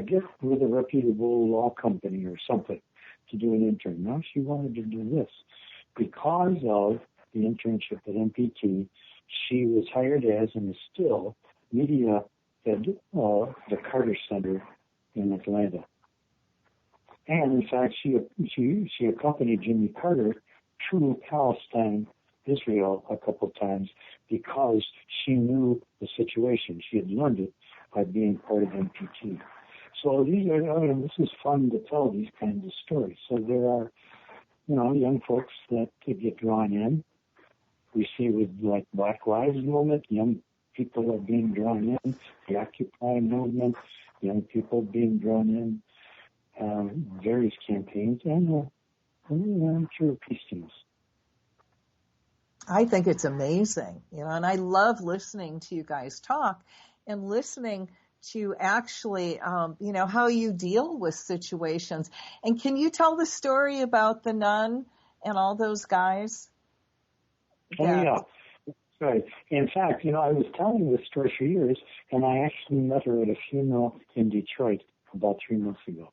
get with a reputable law company or something to do an intern. Now she wanted to do this. Because of the internship at MPT, she was hired as and is still media at the Carter Center in Atlanta. And in fact, she accompanied Jimmy Carter through Palestine, Israel a couple of times because she knew the situation. She had learned it by being part of MPT. So this is fun to tell these kinds of stories. So there are, young folks that get drawn in. We see with like Black Lives Movement, young people are being drawn in. The Occupy movement, young people being drawn in. Various campaigns and through peace teams. I think it's amazing, and I love listening to you guys talk and listening to actually, how you deal with situations. And can you tell the story about the nun and all those guys? Oh, yeah. Right. In fact, I was telling this story for years, and I actually met her at a funeral in Detroit about 3 months ago.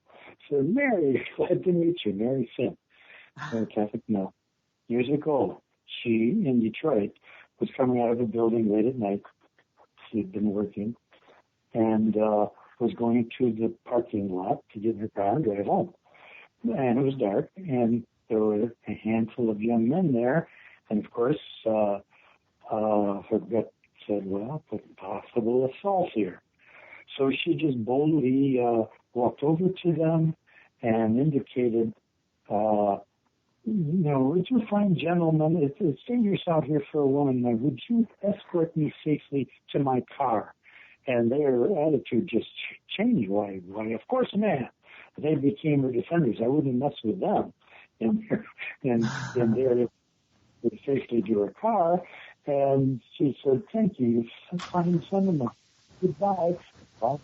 So, Mary, glad to meet you, Mary Finn. Catholic, no. Years ago, she, in Detroit, was coming out of a building late at night. She had been working, and was going to the parking lot to get in her car and drive home. And it was dark, and there were a handful of young men there, and of course, her gut said, well, possible assault here. So she just boldly walked over to them and indicated, would you find gentlemen, it's dangerous out here for a woman, would you escort me safely to my car? And their attitude just changed. Why, of course, ma'am. They became her defenders. I wouldn't mess with them. And they're safely to her car. And she said, thank you. Fine sentiment. Goodbye. Well,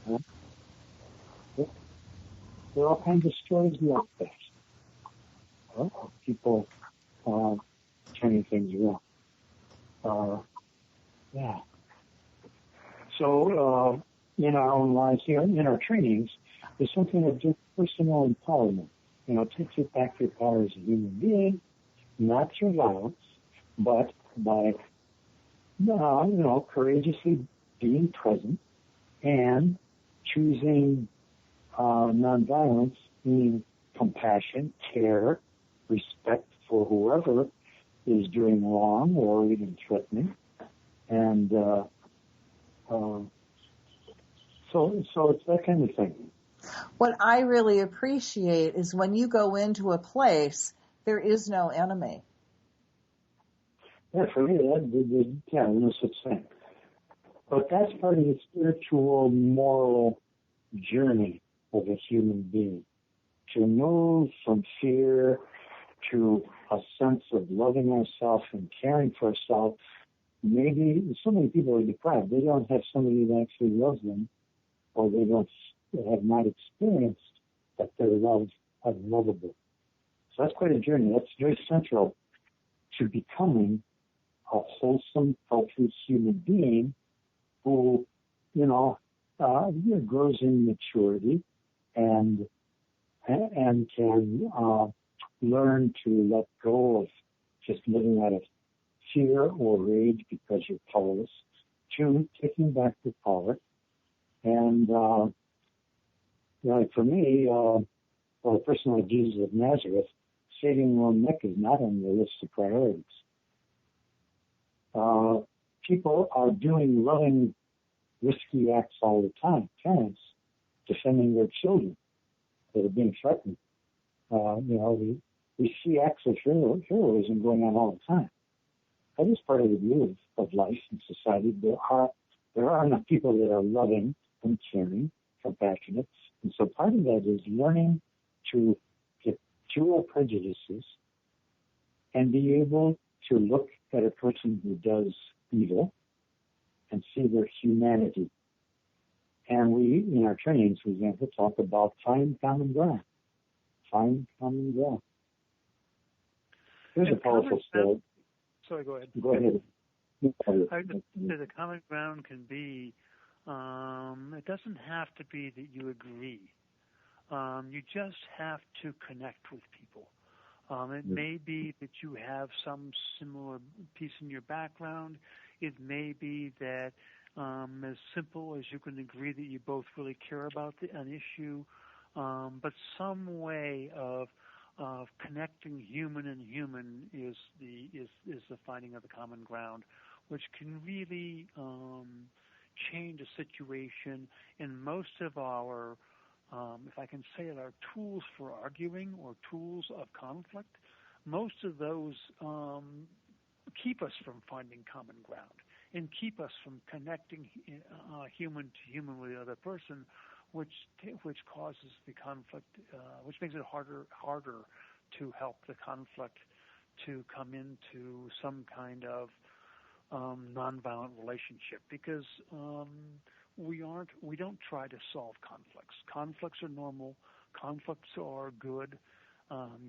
there are all kinds of stories like this. Well, people turning things around. Yeah. So in our own lives here, in our trainings, there's something of just personal empowerment. Take back your power as a human being, not through violence, but by courageously being present and choosing nonviolence, meaning compassion, care, respect for whoever is doing wrong or even threatening. And so it's that kind of thing. What I really appreciate is when you go into a place, there is no enemy. Yeah, for me, no such thing. But that's part of the spiritual, moral journey of a human being. To move from fear to a sense of loving ourselves and caring for ourselves. Maybe so many people are deprived. They don't have somebody that actually loves them, or they have not experienced that they're unlovable. So that's quite a journey. That's very central to becoming a wholesome, healthy human being who, grows in maturity and can learn to let go of just living out of fear or rage because you're powerless, to taking back your power. And for me, a person like Jesus of Nazareth, saving your own neck is not on the list of priorities. People are doing loving, risky acts all the time. Parents defending their children that are being threatened. We see acts of heroism going on all the time. That is part of the view of life and society. There are enough people that are loving and caring, compassionate. And so part of that is learning to get through our prejudices and be able to look at a person who does evil and see their humanity. And we, in our trainings, for example, talk about find common ground. Find common ground. Here's a powerful story. Sorry, go ahead. Go ahead. The common ground can be, it doesn't have to be that you agree. You just have to connect with people. It may be that you have some similar piece in your background. It may be that as simple as you can agree that you both really care about an issue, but some way of connecting human and human is the finding of the common ground, which can really change a situation. And most of our, if I can say it, our tools for arguing or tools of conflict, most of those keep us from finding common ground and keep us from connecting human to human with the other person, which causes the conflict, which makes it harder to help the conflict to come into some kind of nonviolent relationship, because we don't try to solve conflicts. Conflicts are normal. Conflicts are good.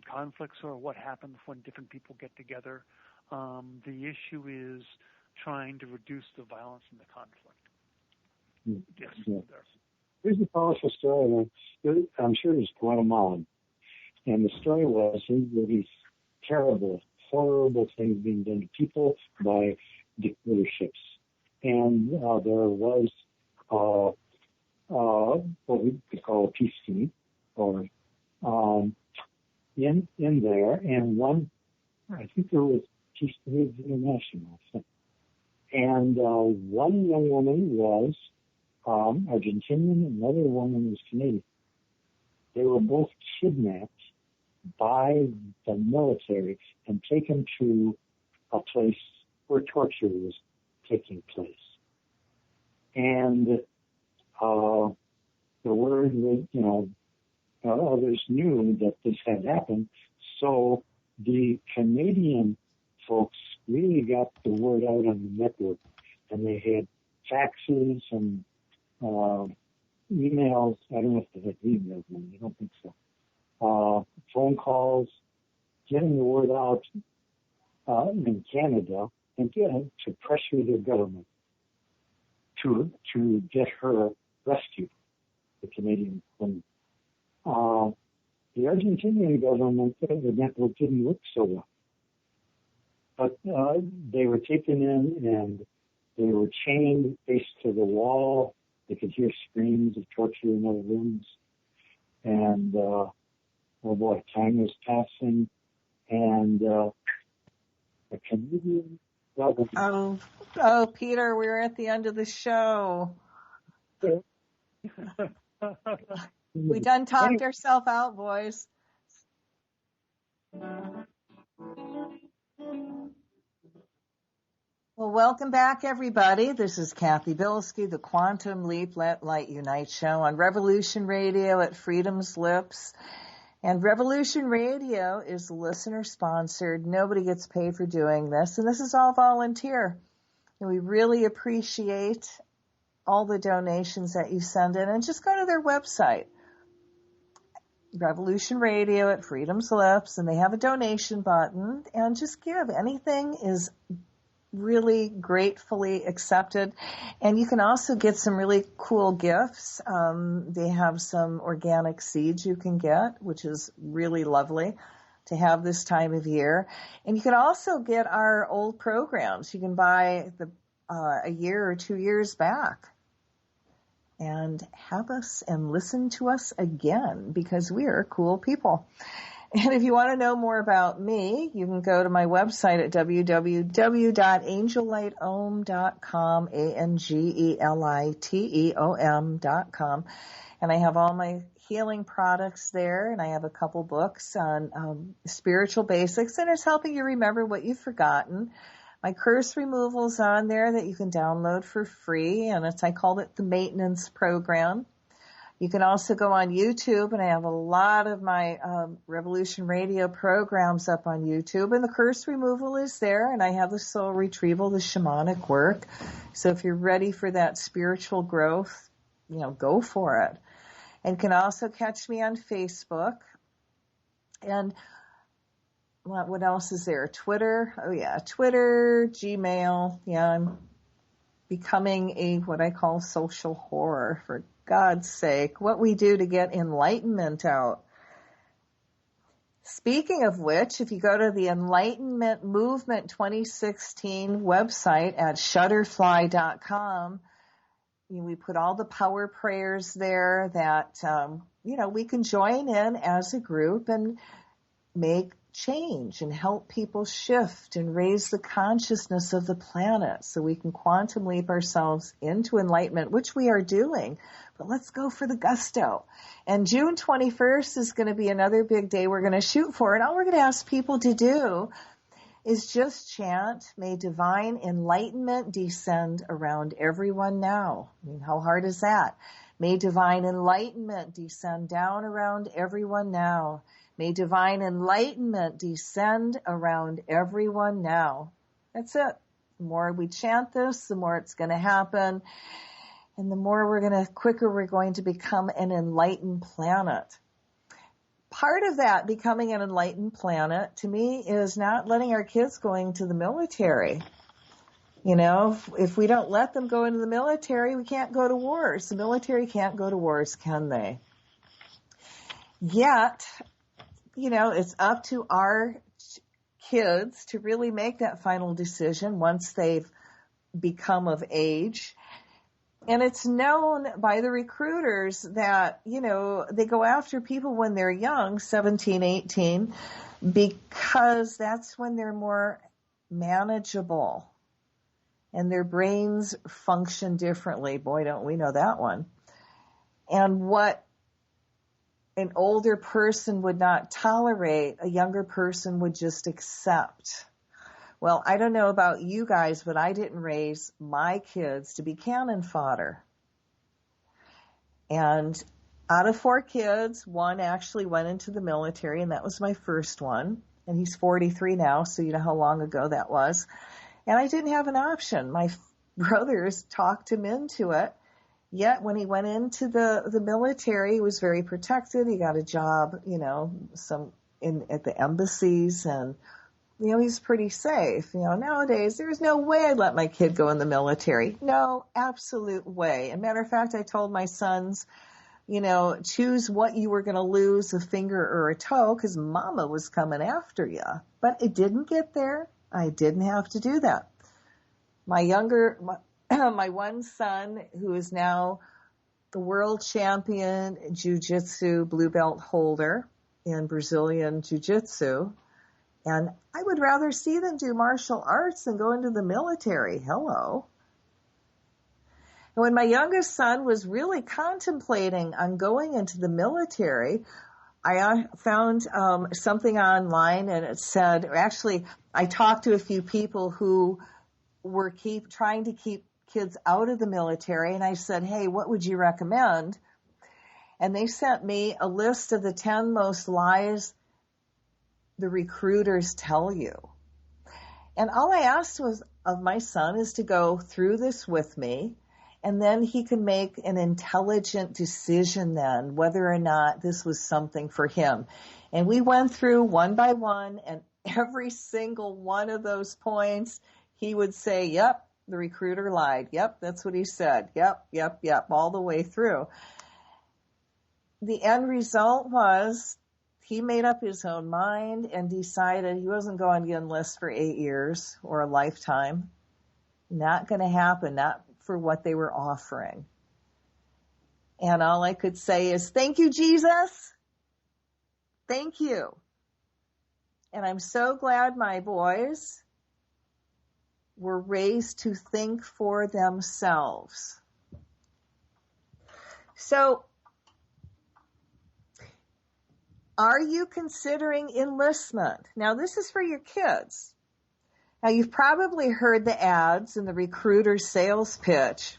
Conflicts are what happens when different people get together. The issue is trying to reduce the violence and the conflict. Yes. Yeah. Here's a powerful story. I'm sure it was Guatemalan. And the story was there were these terrible, horrible things being done to people by dictatorships. And there was what we could call a peace team, or in there. And one, I think there was Peace Team International. And one young woman was Argentinian, another woman was Canadian. They were both kidnapped by the military and taken to a place where torture was taking place. And the word was, others knew that this had happened. So the Canadian folks really got the word out on the network, and they had faxes and emails. I don't know if they had emails, I don't think so. Phone calls, getting the word out in Canada, and to pressure the government to get her rescued, the Canadian Queen. The Argentinian government, the network didn't work so well. But they were taken in and they were chained face to the wall. They could hear screams of torture in other rooms. And, oh boy, time was passing. And the Canadian government... Oh, Peter, we're at the end of the show. We done talked ourselves out, boys. Well, welcome back, everybody. This is Cathy Bilsky, the Quantum Leap Let Light Unite show on Revolution Radio at Freedom's Lips. And Revolution Radio is listener-sponsored. Nobody gets paid for doing this, and this is all volunteer. And we really appreciate all the donations that you send in. And just go to their website, Revolution Radio at Freedom's Lips, and they have a donation button. And just give. Anything is really gratefully accepted. And you can also get some really cool gifts. They have some organic seeds you can get, which is really lovely to have this time of year. And you can also get our old programs. You can buy a year or 2 years back and have us and listen to us again, because we are cool people. And if you want to know more about me, you can go to my website at www.angelightom.com, ANGELITEOM.com. And I have all my healing products there, and I have a couple books on spiritual basics, and it's helping you remember what you've forgotten. My curse removal's on there that you can download for free, and I called it the maintenance program. You can also go on YouTube, and I have a lot of my Revolution Radio programs up on YouTube, and the curse removal is there, and I have the soul retrieval, the shamanic work. So if you're ready for that spiritual growth, go for it. And you can also catch me on Facebook. And what else is there? Twitter. Oh, yeah, Twitter, Gmail. Yeah, I'm becoming what I call social whore, for God's sake, what we do to get enlightenment out. Speaking of which, if you go to the Enlightenment Movement 2016 website at shutterfly.com, we put all the power prayers there that, we can join in as a group and make change and help people shift and raise the consciousness of the planet so we can quantum leap ourselves into enlightenment, which we are doing. But let's go for the gusto. And June 21st is going to be another big day we're going to shoot for. And all we're going to ask people to do is just chant, may divine enlightenment descend around everyone now. I mean, how hard is that? May divine enlightenment descend down around everyone now. May divine enlightenment descend around everyone now. That's it. The more we chant this, the more it's going to happen. And the quicker we're going to become an enlightened planet. Part of that becoming an enlightened planet, to me, is not letting our kids going to the military. If we don't let them go into the military, we can't go to wars. The military can't go to wars, can they? Yet, it's up to our kids to really make that final decision once they've become of age. And it's known by the recruiters that, they go after people when they're young, 17, 18, because that's when they're more manageable and their brains function differently. Boy, don't we know that one. And what an older person would not tolerate, a younger person would just accept. Well, I don't know about you guys, but I didn't raise my kids to be cannon fodder. And out of 4 kids, 1 actually went into the military, and that was my first one. And he's 43 now, so you know how long ago that was. And I didn't have an option. My brothers talked him into it. Yet when he went into the military, he was very protected. He got a job, at the embassies, and he's pretty safe. Nowadays, there's no way I'd let my kid go in the military. No absolute way. As a matter of fact, I told my sons, choose what you were going to lose, a finger or a toe, because mama was coming after you. But it didn't get there. I didn't have to do that. My one son, who is now the world champion jiu-jitsu blue belt holder in Brazilian jiu-jitsu, and I would rather see them do martial arts than go into the military. Hello. And when my youngest son was really contemplating on going into the military, I found something online, and it said, actually, I talked to a few people who were trying to keep kids out of the military, and I said, hey, what would you recommend? And they sent me a list of the 10 most lies the recruiters tell you. And all I asked of my son is to go through this with me, and then he can make an intelligent decision then whether or not this was something for him. And we went through one by one, and every single one of those points, he would say, yep, the recruiter lied. Yep, that's what he said. Yep, all the way through. The end result was he made up his own mind and decided he wasn't going to enlist for 8 years or a lifetime. Not going to happen, not for what they were offering. And all I could say is, thank you, Jesus. Thank you. And I'm so glad my boys were raised to think for themselves. So, are you considering enlistment? Now, this is for your kids. Now, you've probably heard the ads and the recruiter's sales pitch.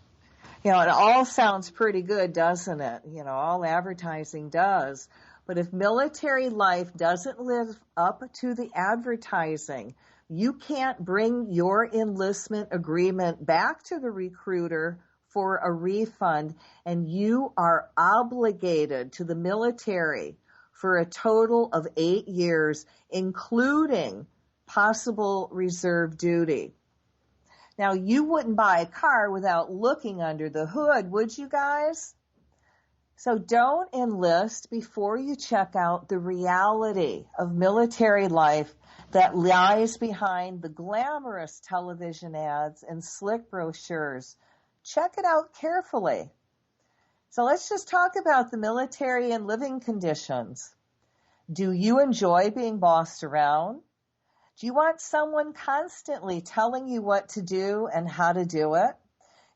It all sounds pretty good, doesn't it? All advertising does. But if military life doesn't live up to the advertising, you can't bring your enlistment agreement back to the recruiter for a refund, and you are obligated to the military for a total of 8 years, including possible reserve duty. Now, you wouldn't buy a car without looking under the hood, would you guys? So don't enlist before you check out the reality of military life that lies behind the glamorous television ads and slick brochures. Check it out carefully. So let's just talk about the military and living conditions. Do you enjoy being bossed around? Do you want someone constantly telling you what to do and how to do it?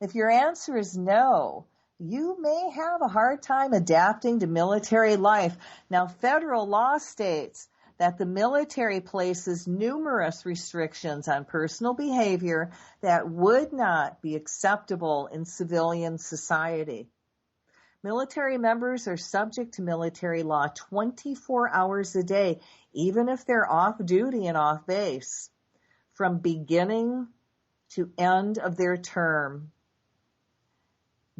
If your answer is no, you may have a hard time adapting to military life. Now, federal law states that the military places numerous restrictions on personal behavior that would not be acceptable in civilian society. Military members are subject to military law 24 hours a day, even if they're off duty and off base, from beginning to end of their term.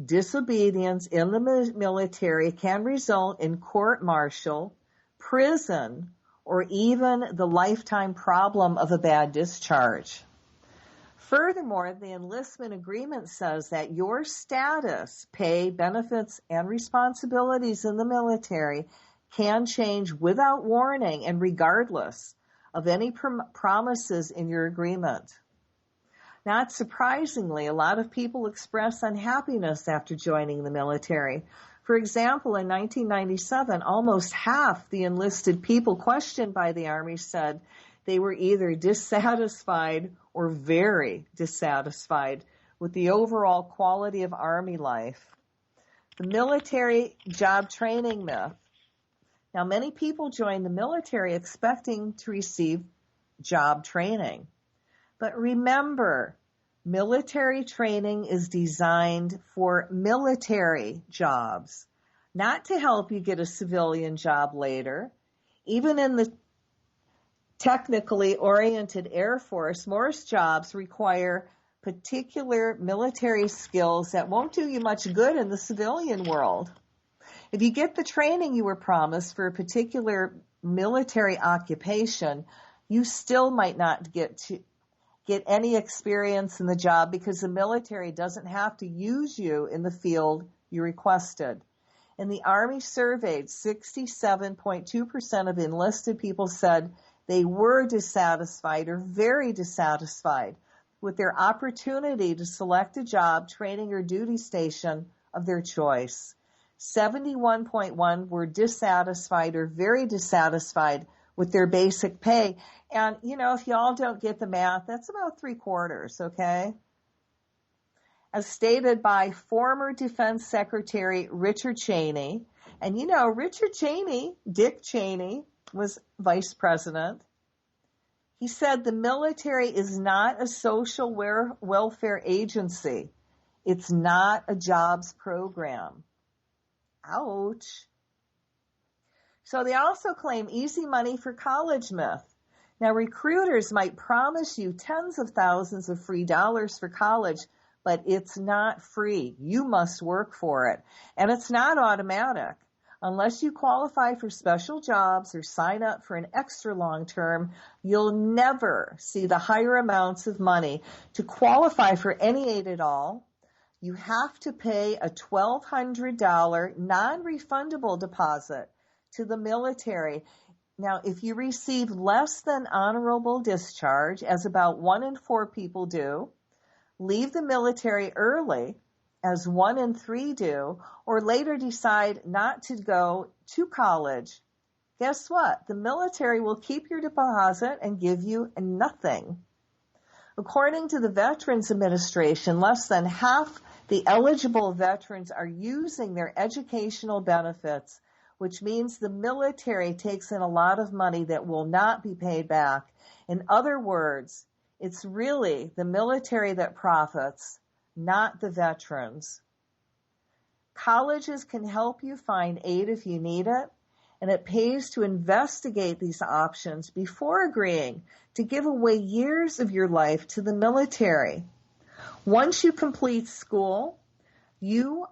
Disobedience in the military can result in court-martial, prison, or even the lifetime problem of a bad discharge. Furthermore, the enlistment agreement says that your status, pay, benefits, and responsibilities in the military can change without warning and regardless of any promises in your agreement. Not surprisingly, a lot of people express unhappiness after joining the military. For example, in 1997, almost half the enlisted people questioned by the Army said they were either dissatisfied or very dissatisfied with the overall quality of Army life. The military job training myth. Now, many people join the military expecting to receive job training. But remember, military training is designed for military jobs, not to help you get a civilian job later. Even in the technically oriented Air Force, most jobs require particular military skills that won't do you much good in the civilian world. If you get the training you were promised for a particular military occupation, you still might not get any experience in the job because the military doesn't have to use you in the field you requested. In the Army surveyed, 67.2% of enlisted people said they were dissatisfied or very dissatisfied with their opportunity to select a job, training, or duty station of their choice. 71.1% were dissatisfied or very dissatisfied with their basic pay. And, if y'all don't get the math, that's about 3/4, okay? As stated by former Defense Secretary Richard Cheney, and Richard Cheney, Dick Cheney, was vice president. He said the military is not a social welfare agency. It's not a jobs program. Ouch. So they also claim easy money for college myth. Now, recruiters might promise you tens of thousands of free dollars for college, but it's not free. You must work for it. And it's not automatic. Unless you qualify for special jobs or sign up for an extra long term, you'll never see the higher amounts of money. To qualify for any aid at all, you have to pay a $1,200 non-refundable deposit to the military. Now, if you receive less than honorable discharge, as about 1 in 4 people do, leave the military early, as 1 in 3 do, or later decide not to go to college, guess what? The military will keep your deposit and give you nothing. According to the Veterans Administration, less than half the eligible veterans are using their educational benefits, which means the military takes in a lot of money that will not be paid back. In other words, it's really the military that profits, not the veterans. Colleges can help you find aid if you need it, and it pays to investigate these options before agreeing to give away years of your life to the military. Once you complete school, you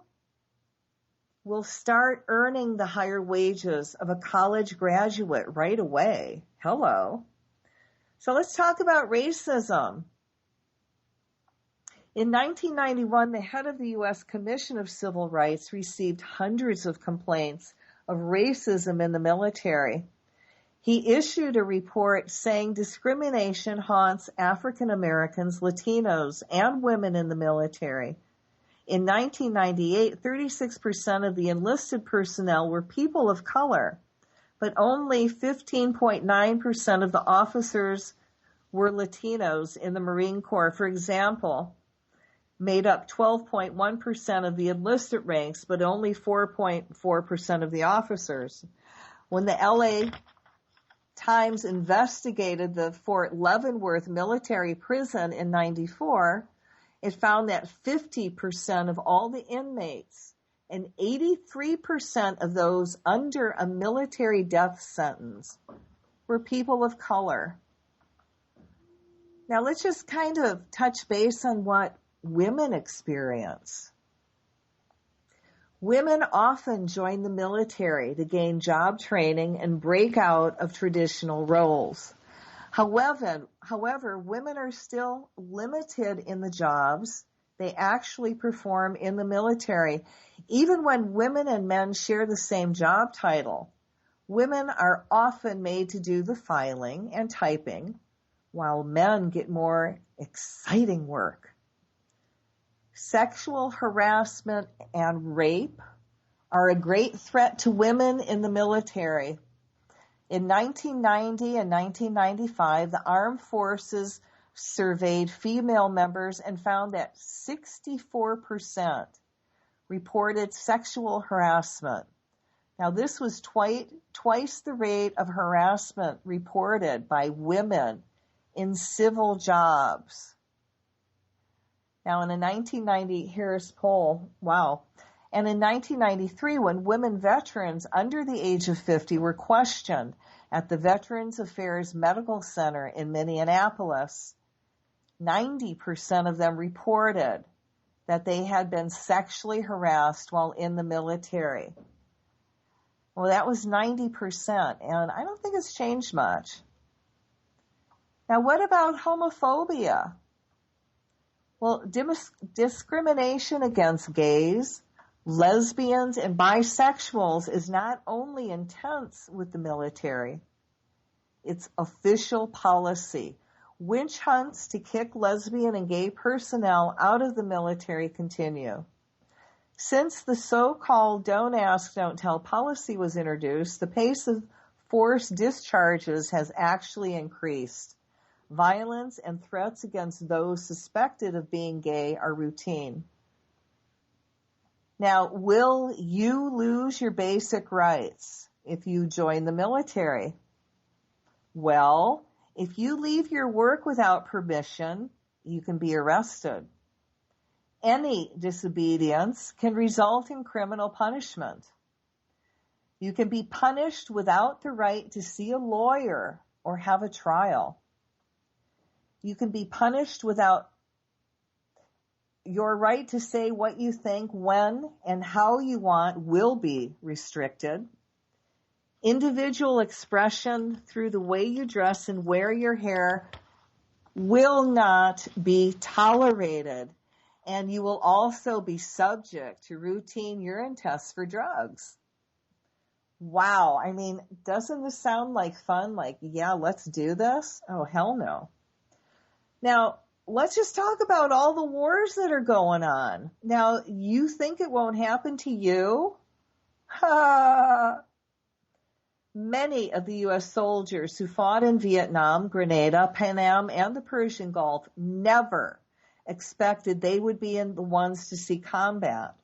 will start earning the higher wages of a college graduate right away. Hello. So let's talk about racism. In 1991, the head of the U.S. Commission of Civil Rights received hundreds of complaints of racism in the military. He issued a report saying discrimination haunts African Americans, Latinos, and women in the military. In 1998, 36% of the enlisted personnel were people of color, but only 15.9% of the officers were Latinos in the Marine Corps. For example, made up 12.1% of the enlisted ranks, but only 4.4% of the officers. When the LA Times investigated the Fort Leavenworth military prison in 94, it found that 50% of all the inmates and 83% of those under a military death sentence were people of color. Now let's just kind of touch base on what women experience. Women often join the military to gain job training and break out of traditional roles. However, women are still limited in the jobs they actually perform in the military. Even when women and men share the same job title, women are often made to do the filing and typing, while men get more exciting work. Sexual harassment and rape are a great threat to women in the military. In 1990 and 1995, the armed forces surveyed female members and found that 64% reported sexual harassment. Now, this was twice the rate of harassment reported by women in civil jobs. Now, in a 1990 Harris poll, and in 1993, when women veterans under the age of 50 were questioned at the Veterans Affairs Medical Center in Minneapolis, 90% of them reported that they had been sexually harassed while in the military. Well, that was 90%, and I don't think it's changed much. Now, what about homophobia? Well, discrimination against gays, lesbians, and bisexuals is not only intense with the military, it's official policy. Witch hunts to kick lesbian and gay personnel out of the military continue. Since the so-called Don't Ask, Don't Tell policy was introduced, the pace of forced discharges has actually increased. Violence and threats against those suspected of being gay are routine. Now, will you lose your basic rights if you join the military? Well, if you leave your work without permission, you can be arrested. Any disobedience can result in criminal punishment. You can be punished without the right to see a lawyer or have a trial. You can be punished without your right to say what you think, when, and how you want will be restricted. Individual expression through the way you dress and wear your hair will not be tolerated. And you will also be subject to routine urine tests for drugs. Wow. I mean, doesn't this sound like fun? Like, yeah, let's do this? Oh, hell no. Now, let's just talk about all the wars that are going on. Now, you think it won't happen to you? Many of the U.S. soldiers who fought in Vietnam, Grenada, Panam, and the Persian Gulf never expected they would be the ones to see combat.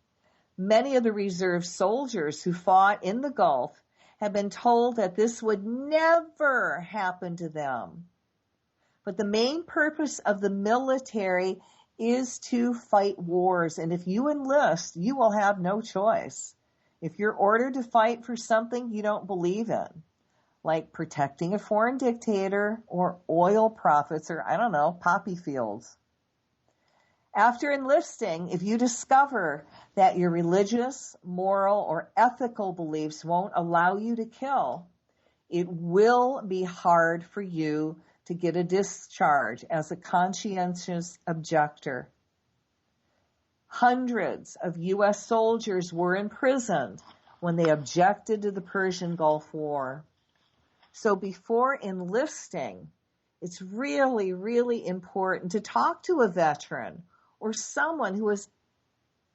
Many of the reserve soldiers who fought in the Gulf have been told that this would never happen to them. But the main purpose of the military is to fight wars. And if you enlist, you will have no choice. If you're ordered to fight for something you don't believe in, like protecting a foreign dictator or oil profits or, I don't know, poppy fields. After enlisting, if you discover that your religious, moral, or ethical beliefs won't allow you to kill, it will be hard for you to get a discharge as a conscientious objector. Hundreds of U.S. soldiers were imprisoned when they objected to the Persian Gulf War. So before enlisting, it's really, really important to talk to a veteran or someone who has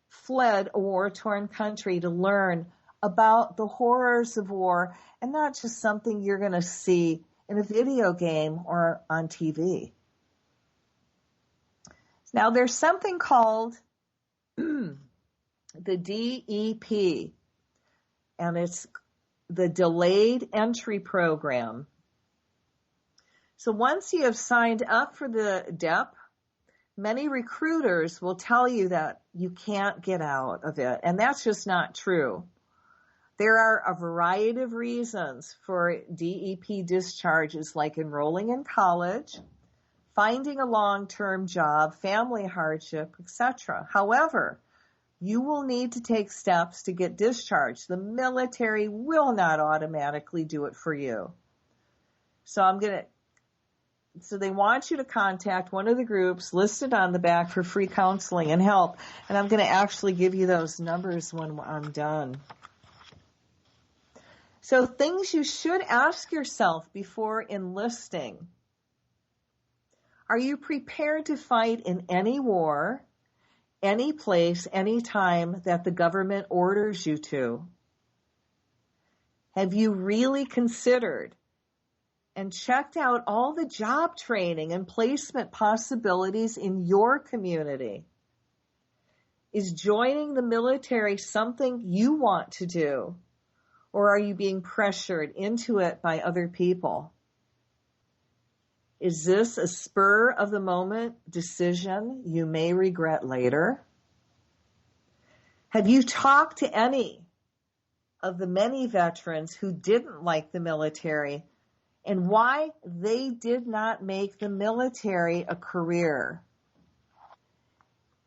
fled a war-torn country to learn about the horrors of war and not just something you're going to see in a video game or on TV. Now, there's something called the DEP, and it's the Delayed Entry Program. So once you have signed up for the DEP, many recruiters will tell you that you can't get out of it, and that's just not true. There are a variety of reasons for DEP discharges, like enrolling in college, finding a long-term job, family hardship, etc. However, you will need to take steps to get discharged. The military will not automatically do it for you. So I'm going to So they want you to contact one of the groups listed on the back for free counseling and help. And I'm going to actually give you those numbers when I'm done. So things you should ask yourself before enlisting. Are you prepared to fight in any war, any place, any time that the government orders you to? Have you really considered and checked out all the job training and placement possibilities in your community? Is joining the military something you want to do, or are you being pressured into it by other people? Is this a spur of the moment decision you may regret later? Have you talked to any of the many veterans who didn't like the military and why they did not make the military a career?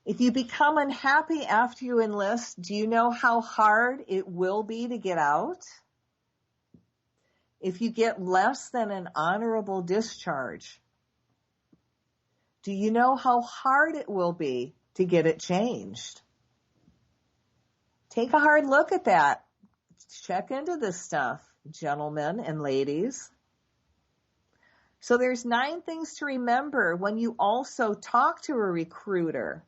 If you become unhappy after you enlist, do you know how hard it will be to get out? If you get less than an honorable discharge, do you know how hard it will be to get it changed? Take a hard look at that. Check into this stuff, gentlemen and ladies. So there's 9 things to remember when you also talk to a recruiter.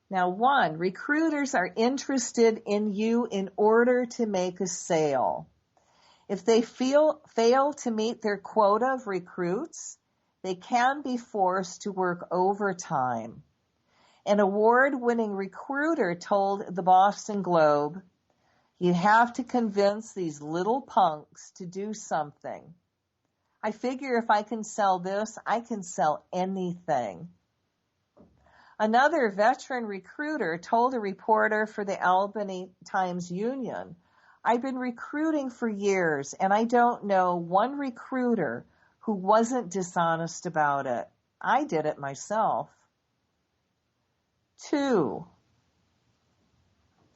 Now, 1, recruiters are interested in you in order to make a sale. If they fail to meet their quota of recruits, they can be forced to work overtime. An award-winning recruiter told the Boston Globe, "You have to convince these little punks to do something. I figure if I can sell this, I can sell anything." Another veteran recruiter told a reporter for the Albany Times-Union, "I've been recruiting for years, and I don't know one recruiter who wasn't dishonest about it. I did it myself." 2,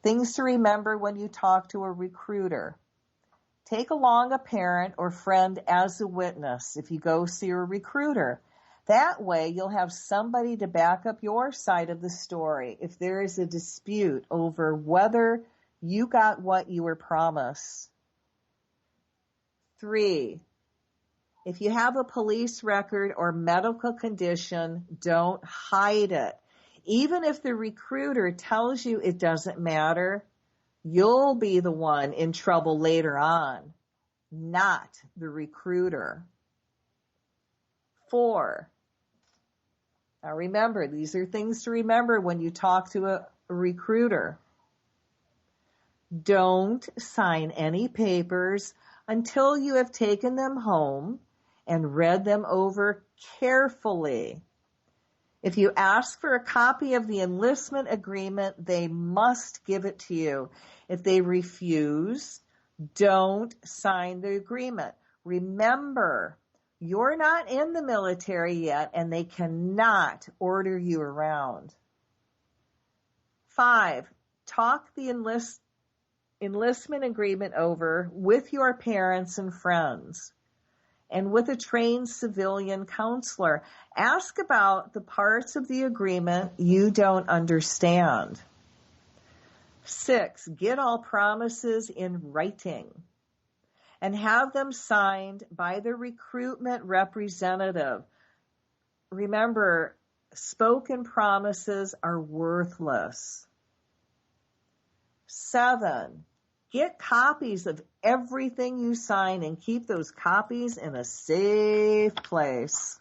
things to remember when you talk to a recruiter. Take along a parent or friend as a witness if you go see a recruiter. That way you'll have somebody to back up your side of the story if there is a dispute over whether you got what you were promised. 3, if you have a police record or medical condition, don't hide it. Even if the recruiter tells you it doesn't matter, you'll be the one in trouble later on, not the recruiter. 4, now remember, these are things to remember when you talk to a recruiter. Don't sign any papers until you have taken them home and read them over carefully. If you ask for a copy of the enlistment agreement, they must give it to you. If they refuse, don't sign the agreement. Remember, you're not in the military yet, and they cannot order you around. 5, talk the enlistment agreement over with your parents and friends and with a trained civilian counselor. Ask about the parts of the agreement you don't understand. 6, get all promises in writing and have them signed by the recruitment representative. Remember, spoken promises are worthless. 7, get copies of everything you sign and keep those copies in a safe place.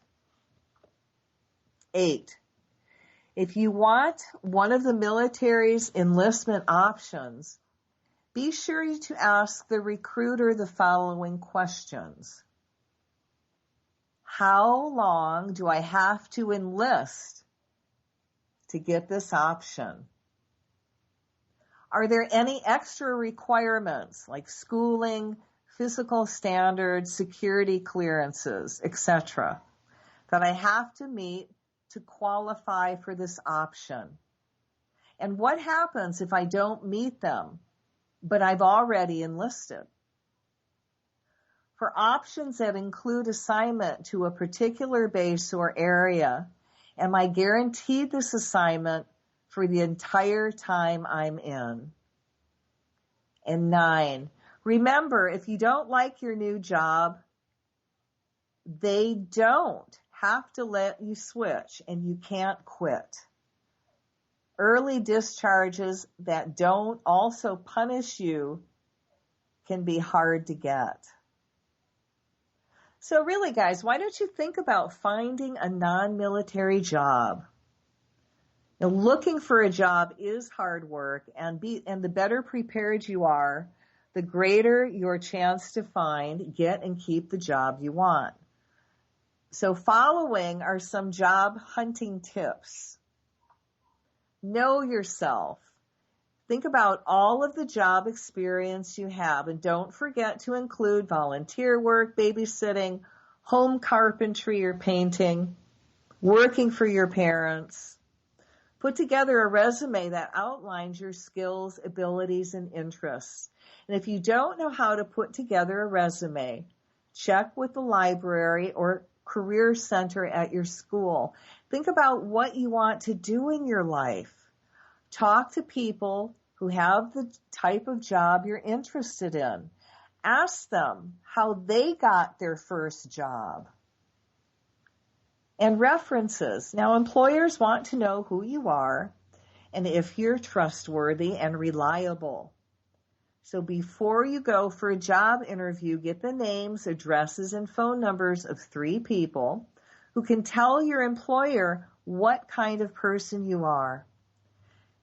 8, if you want one of the military's enlistment options, be sure to ask the recruiter the following questions. How long do I have to enlist to get this option? Are there any extra requirements like schooling, physical standards, security clearances, etc., that I have to meet to qualify for this option? And what happens if I don't meet them, but I've already enlisted? for options that include assignment to a particular base or area. Am I guaranteed this assignment for the entire time I'm in? And 9, remember, if you don't like your new job, they don't have to let you switch, and you can't quit. Early discharges that don't also punish you can be hard to get. So really, guys, why don't you think about finding a non-military job? Now, looking for a job is hard work, and the better prepared you are, the greater your chance to find, get, and keep the job you want. So following are some job hunting tips. Know yourself. Think about all of the job experience you have, and don't forget to include volunteer work, babysitting, home carpentry or painting, working for your parents. Put together a resume that outlines your skills, abilities, and interests. And if you don't know how to put together a resume, check with the library or career center at your school. Think about what you want to do in your life. Talk to people who have the type of job you're interested in. Ask them how they got their first job. And references. Now, employers want to know who you are and if you're trustworthy and reliable. So before you go for a job interview, get the names, addresses, and phone numbers of 3 people who can tell your employer what kind of person you are.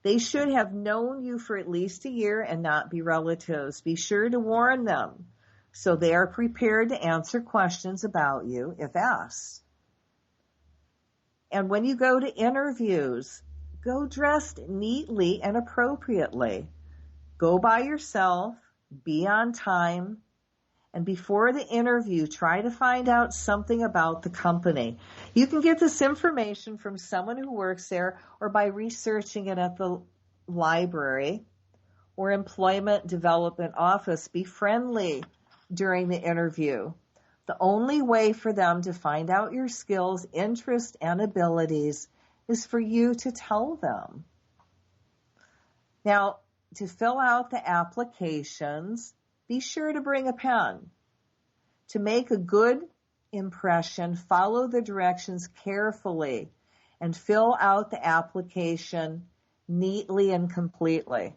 They should have known you for at least a year and not be relatives. Be sure to warn them so they are prepared to answer questions about you if asked. And when you go to interviews, go dressed neatly and appropriately. Go by yourself, be on time, and before the interview, try to find out something about the company. You can get this information from someone who works there or by researching it at the library or employment development office. Be friendly during the interview. The only way for them to find out your skills, interests, and abilities is for you to tell them. Now, to fill out the applications, be sure to bring a pen. To make a good impression, follow the directions carefully and fill out the application neatly and completely.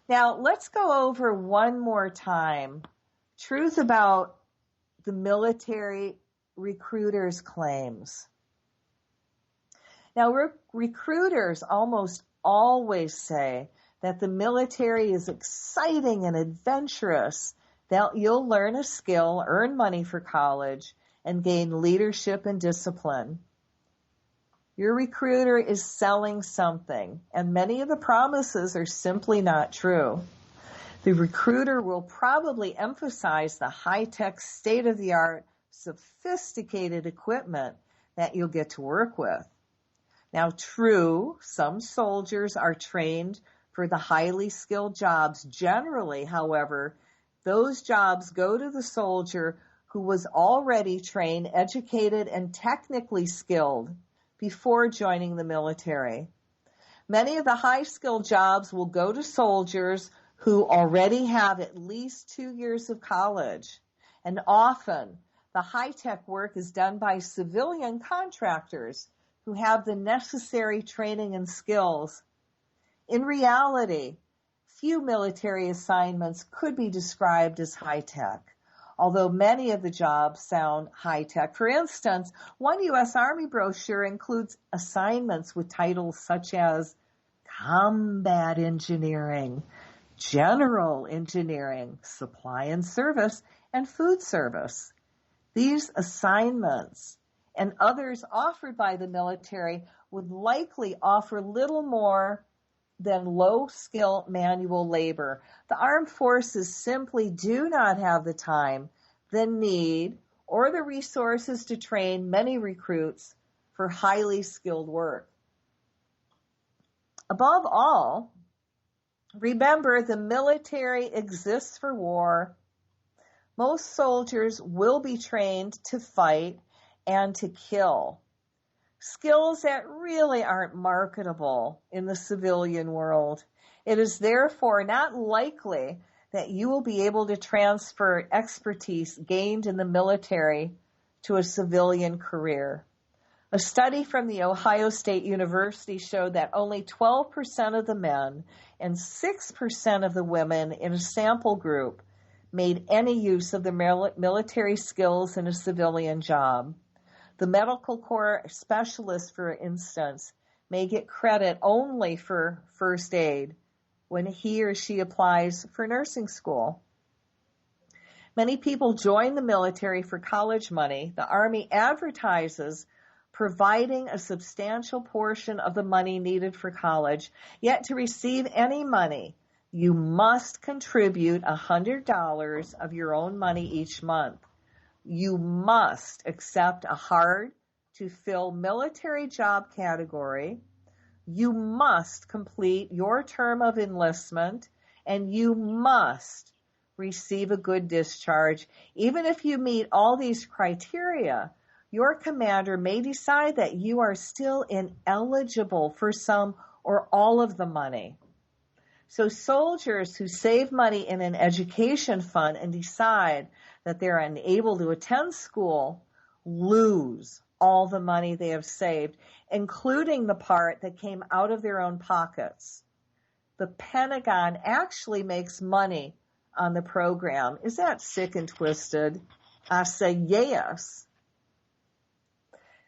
Now, let's go over one more time. Truth about the military recruiters' claims. Now, recruiters almost always say that the military is exciting and adventurous, that you'll learn a skill, earn money for college, and gain leadership and discipline. Your recruiter is selling something, and many of the promises are simply not true. The recruiter will probably emphasize the high-tech, state-of-the-art, sophisticated equipment that you'll get to work with. Now, true, some soldiers are trained for the highly skilled jobs. Generally, however, those jobs go to the soldier who was already trained, educated, and technically skilled before joining the military. Many of the high-skilled jobs will go to soldiers who already have at least 2 years of college. And often, the high-tech work is done by civilian contractors who have the necessary training and skills. In reality, few military assignments could be described as high-tech, although many of the jobs sound high-tech. For instance, one U.S. Army brochure includes assignments with titles such as combat engineering, general engineering, supply and service, and food service. These assignments and others offered by the military would likely offer little more than low-skill manual labor. The armed forces simply do not have the time, the need, or the resources to train many recruits for highly skilled work. Above all, Remember, the military exists for war. Most soldiers will be trained to fight and to kill. Skills that really aren't marketable in the civilian world. It is therefore not likely that you will be able to transfer expertise gained in the military to a civilian career. A study from the Ohio State University showed that only 12% of the men and 6% of the women in a sample group made any use of the military skills in a civilian job. The medical corps specialist, for instance, may get credit only for first aid when he or she applies for nursing school. Many people join the military for college money. The Army advertises providing a substantial portion of the money needed for college, yet to receive any money, you must contribute $100 of your own money each month. You must accept a hard-to-fill military job category. You must complete your term of enlistment, and you must receive a good discharge. Even if you meet all these criteria, your commander may decide that you are still ineligible for some or all of the money. So soldiers who save money in an education fund and decide that they're unable to attend school lose all the money they have saved, including the part that came out of their own pockets. The Pentagon actually makes money on the program. Is that sick and twisted? I say yes.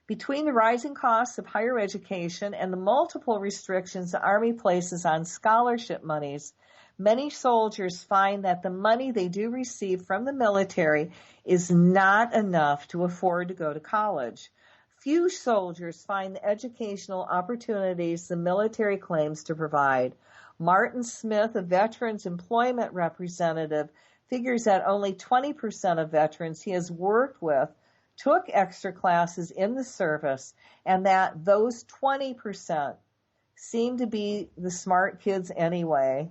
Between the rising costs of higher education and the multiple restrictions the Army places on scholarship monies, many soldiers find that the money they do receive from the military is not enough to afford to go to college. Few soldiers find the educational opportunities the military claims to provide. Martin Smith, a veterans employment representative, figures that only 20% of veterans he has worked with took extra classes in the service, and that those 20% seem to be the smart kids anyway.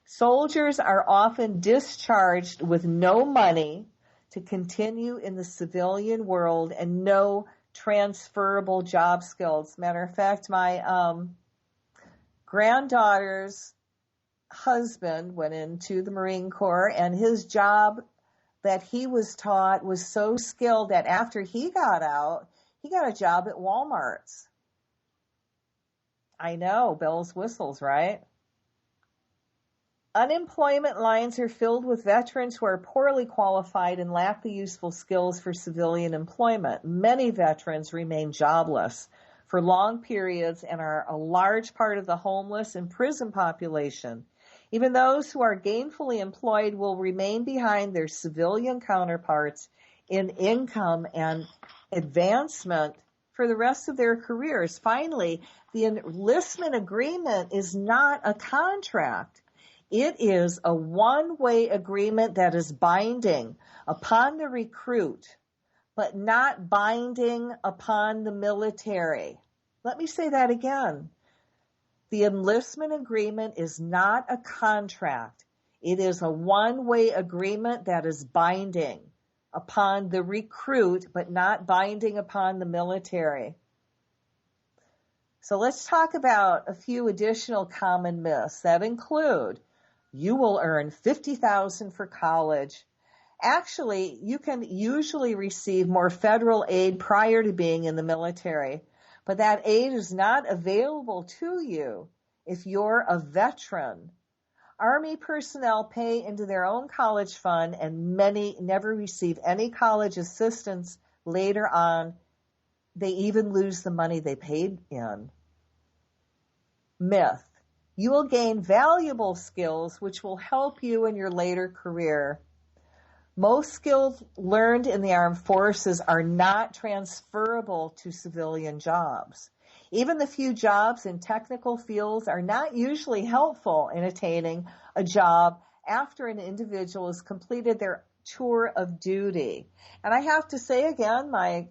Soldiers are often discharged with no money to continue in the civilian world and no transferable job skills. Matter of fact, my granddaughter's husband went into the Marine Corps, and his job that he was taught was so skilled that after he got out, he got a job at Walmart's. I know, bells, whistles, right? Unemployment lines are filled with veterans who are poorly qualified and lack the useful skills for civilian employment. Many veterans remain jobless for long periods and are a large part of the homeless and prison population. Even those who are gainfully employed will remain behind their civilian counterparts in income and advancement for the rest of their careers. Finally, the enlistment agreement is not a contract. It is a one-way agreement that is binding upon the recruit, but not binding upon the military. Let me say that again. The enlistment agreement is not a contract. It is a one-way agreement that is binding upon the recruit, but not binding upon the military. So let's talk about a few additional common myths that include you will earn $50,000 for college. Actually, you can usually receive more federal aid prior to being in the military, but that aid is not available to you if you're a veteran. Army personnel pay into their own college fund, and many never receive any college assistance later on. They even lose the money they paid in. Myth. You will gain valuable skills which will help you in your later career. Most skills learned in the armed forces are not transferable to civilian jobs. Even the few jobs in technical fields are not usually helpful in attaining a job after an individual has completed their tour of duty. And I have to say again, my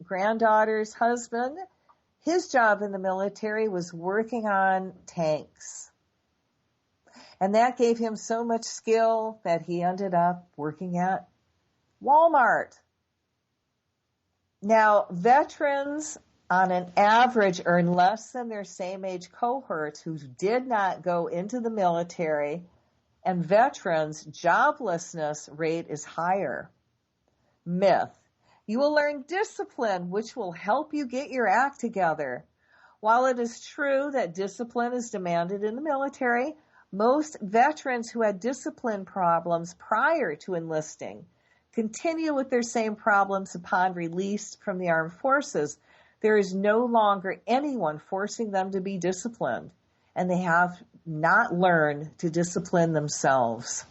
granddaughter's husband, his job in the military was working on tanks. And that gave him so much skill that he ended up working at Walmart. Now, veterans on an average earn less than their same age cohorts who did not go into the military, and veterans' joblessness rate is higher. Myth. You will learn discipline, which will help you get your act together. While it is true that discipline is demanded in the military, most veterans who had discipline problems prior to enlisting continue with their same problems upon release from the armed forces. There is no longer anyone forcing them to be disciplined, and they have not learned to discipline themselves.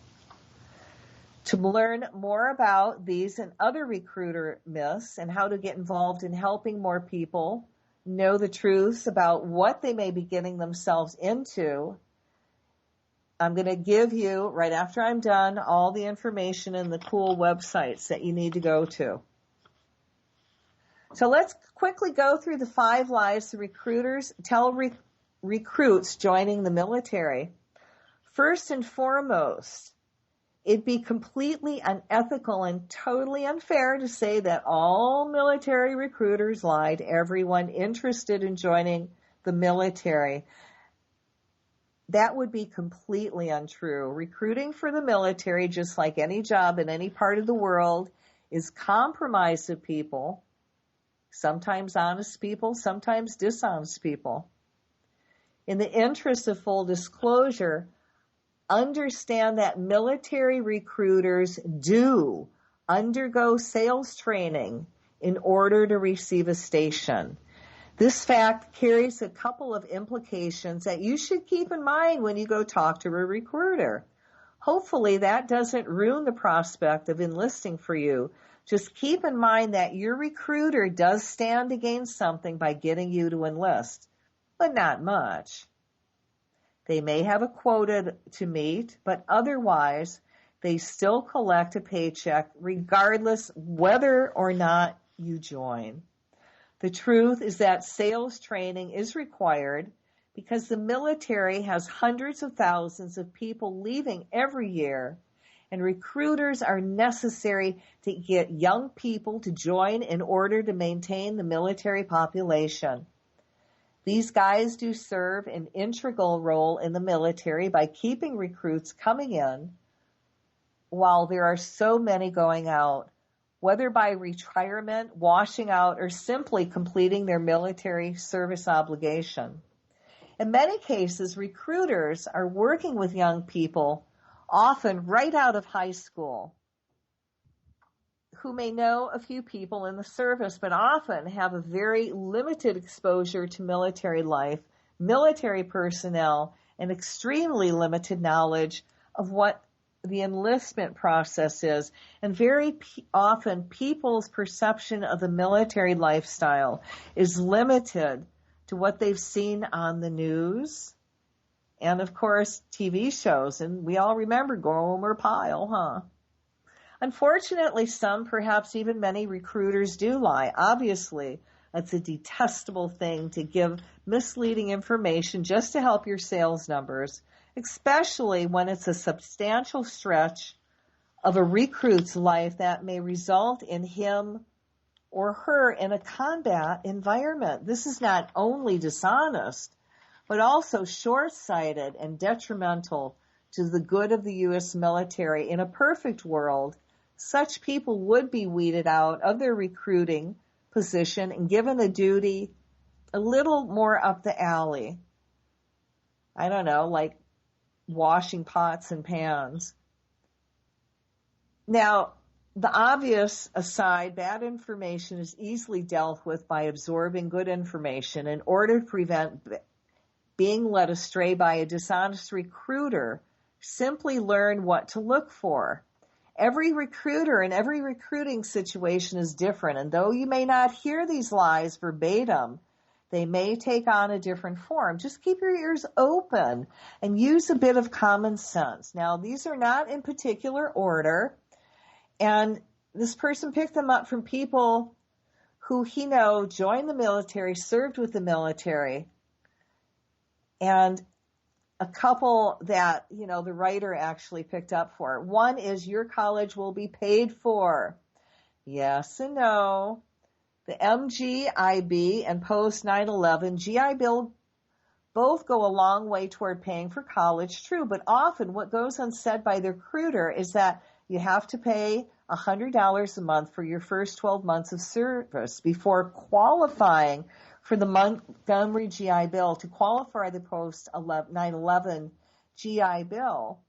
To learn more about these and other recruiter myths and how to get involved in helping more people know the truths about what they may be getting themselves into, I'm going to give you, right after I'm done, all the information and the cool websites that you need to go to. So let's quickly go through the 5 lies the recruiters tell recruits joining the military. First and foremost, it'd be completely unethical and totally unfair to say that all military recruiters lie to everyone interested in joining the military. That would be completely untrue. Recruiting for the military, just like any job in any part of the world, is compromised of people, sometimes honest people, sometimes dishonest people. In the interest of full disclosure, understand that military recruiters do undergo sales training in order to receive a station. This fact carries a couple of implications that you should keep in mind when you go talk to a recruiter. Hopefully that doesn't ruin the prospect of enlisting for you. Just keep in mind that your recruiter does stand to gain something by getting you to enlist, but not much. They may have a quota to meet, but otherwise they still collect a paycheck regardless whether or not you join. The truth is that sales training is required because the military has hundreds of thousands of people leaving every year, and recruiters are necessary to get young people to join in order to maintain the military population. These guys do serve an integral role in the military by keeping recruits coming in while there are so many going out, whether by retirement, washing out, or simply completing their military service obligation. In many cases, recruiters are working with young people, often right out of high school, who may know a few people in the service, but often have a very limited exposure to military life, military personnel, and extremely limited knowledge of what the enlistment process is. And very often people's perception of the military lifestyle is limited to what they've seen on the news and, of course, TV shows. And we all remember Gomer Pyle, huh? Unfortunately, some, perhaps even many recruiters do lie. Obviously, it's a detestable thing to give misleading information just to help your sales numbers, especially when it's a substantial stretch of a recruit's life that may result in him or her in a combat environment. This is not only dishonest, but also short-sighted and detrimental to the good of the U.S. military. In a perfect world, such people would be weeded out of their recruiting position and given a duty a little more up the alley. I don't know, like washing pots and pans. Now, the obvious aside, bad information is easily dealt with by absorbing good information in order to prevent being led astray by a dishonest recruiter. Simply learn what to look for. Every recruiter in every recruiting situation is different, and though you may not hear these lies verbatim, they may take on a different form. Just keep your ears open and use a bit of common sense. Now, these are not in particular order, and this person picked them up from people who he knows joined the military, served with the military, and a couple that, the writer actually picked up for. One is your college will be paid for. Yes and no. The MGIB and post 9/11 GI Bill both go a long way toward paying for college, true, but often what goes unsaid by the recruiter is that you have to pay $100 a month for your first 12 months of service before qualifying for the Montgomery GI Bill. To qualify the post 9/11 GI Bill,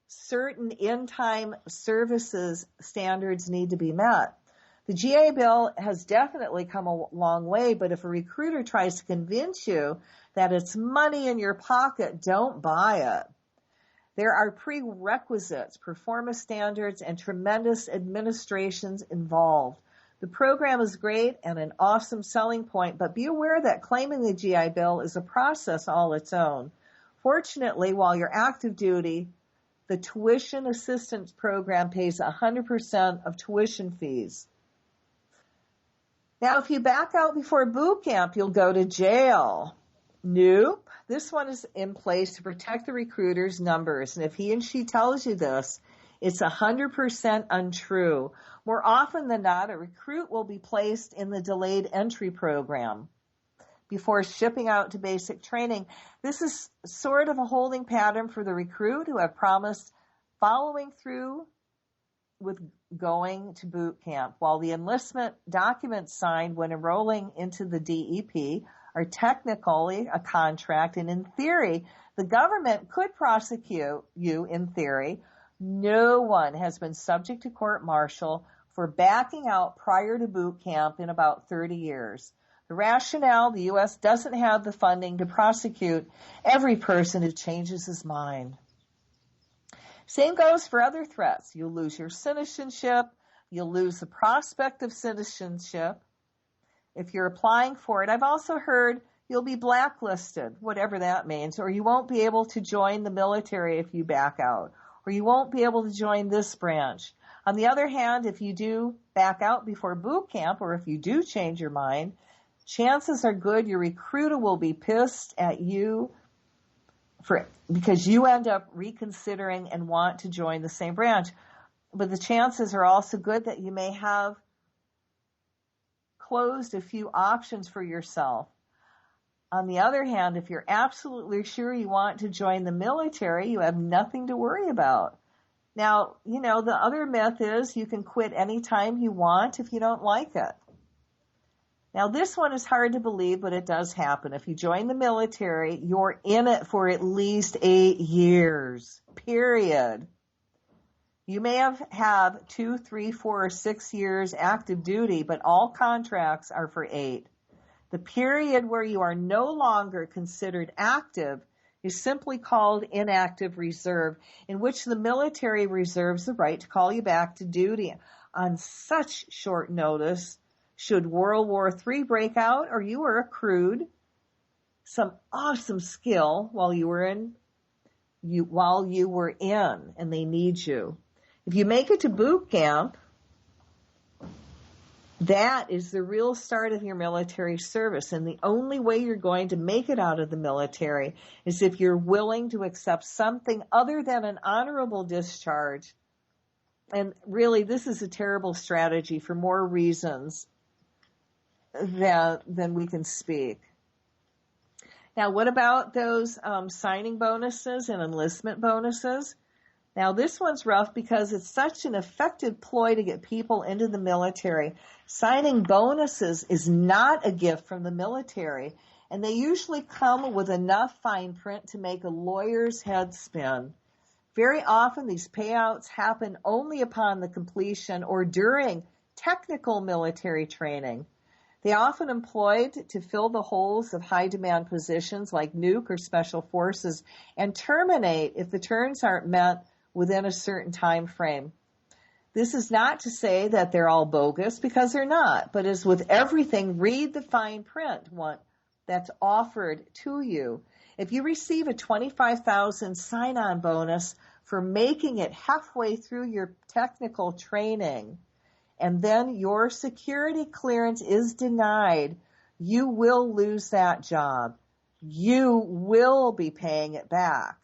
certain in-time services standards need to be met. The GI Bill has definitely come a long way, but if a recruiter tries to convince you that it's money in your pocket, don't buy it. There are prerequisites, performance standards, and tremendous administrations involved. The program is great and an awesome selling point, but be aware that claiming the GI Bill is a process all its own. Fortunately, while you're active duty, the tuition assistance program pays 100% of tuition fees. Now, if you back out before boot camp, you'll go to jail. Nope. This one is in place to protect the recruiter's numbers. And if he and she tells you this, it's 100% untrue. More often than not, a recruit will be placed in the delayed entry program before shipping out to basic training. This is sort of a holding pattern for the recruit who have promised following through with going to boot camp, while the enlistment documents signed when enrolling into the DEP are technically a contract, and in theory, the government could prosecute you in theory. No one has been subject to court-martial for backing out prior to boot camp in about 30 years. The rationale, the U.S. doesn't have the funding to prosecute every person who changes his mind. Same goes for other threats. You'll lose your citizenship. You'll lose the prospect of citizenship if you're applying for it. I've also heard you'll be blacklisted, whatever that means, or you won't be able to join the military if you back out, or you won't be able to join this branch. On the other hand, if you do back out before boot camp, or if you do change your mind, chances are good your recruiter will be pissed at you because you end up reconsidering and want to join the same branch. But the chances are also good that you may have closed a few options for yourself. On the other hand, if you're absolutely sure you want to join the military, you have nothing to worry about. Now, the other myth is you can quit anytime you want if you don't like it. Now, this one is hard to believe, but it does happen. If you join the military, you're in it for at least 8 years, period. You may have 2, 3, 4, or 6 years active duty, but all contracts are for 8. The period where you are no longer considered active is simply called inactive reserve, in which the military reserves the right to call you back to duty on such short notice should World War III break out or you were accrued some awesome skill while you were in and they need you. If you make it to boot camp, that is the real start of your military service. And the only way you're going to make it out of the military is if you're willing to accept something other than an honorable discharge. And really, this is a terrible strategy for more reasons than we can speak. Now, what about those signing bonuses and enlistment bonuses? Now, this one's rough because it's such an effective ploy to get people into the military. Signing bonuses is not a gift from the military, and they usually come with enough fine print to make a lawyer's head spin. Very often, these payouts happen only upon the completion or during technical military training. They are often employed to fill the holes of high-demand positions like nuke or special forces and terminate if the terms aren't met within a certain time frame. This is not to say that they're all bogus, because they're not, but as with everything, read the fine print that's offered to you. If you receive a $25,000 sign-on bonus for making it halfway through your technical training, and then your security clearance is denied, you will lose that job. You will be paying it back.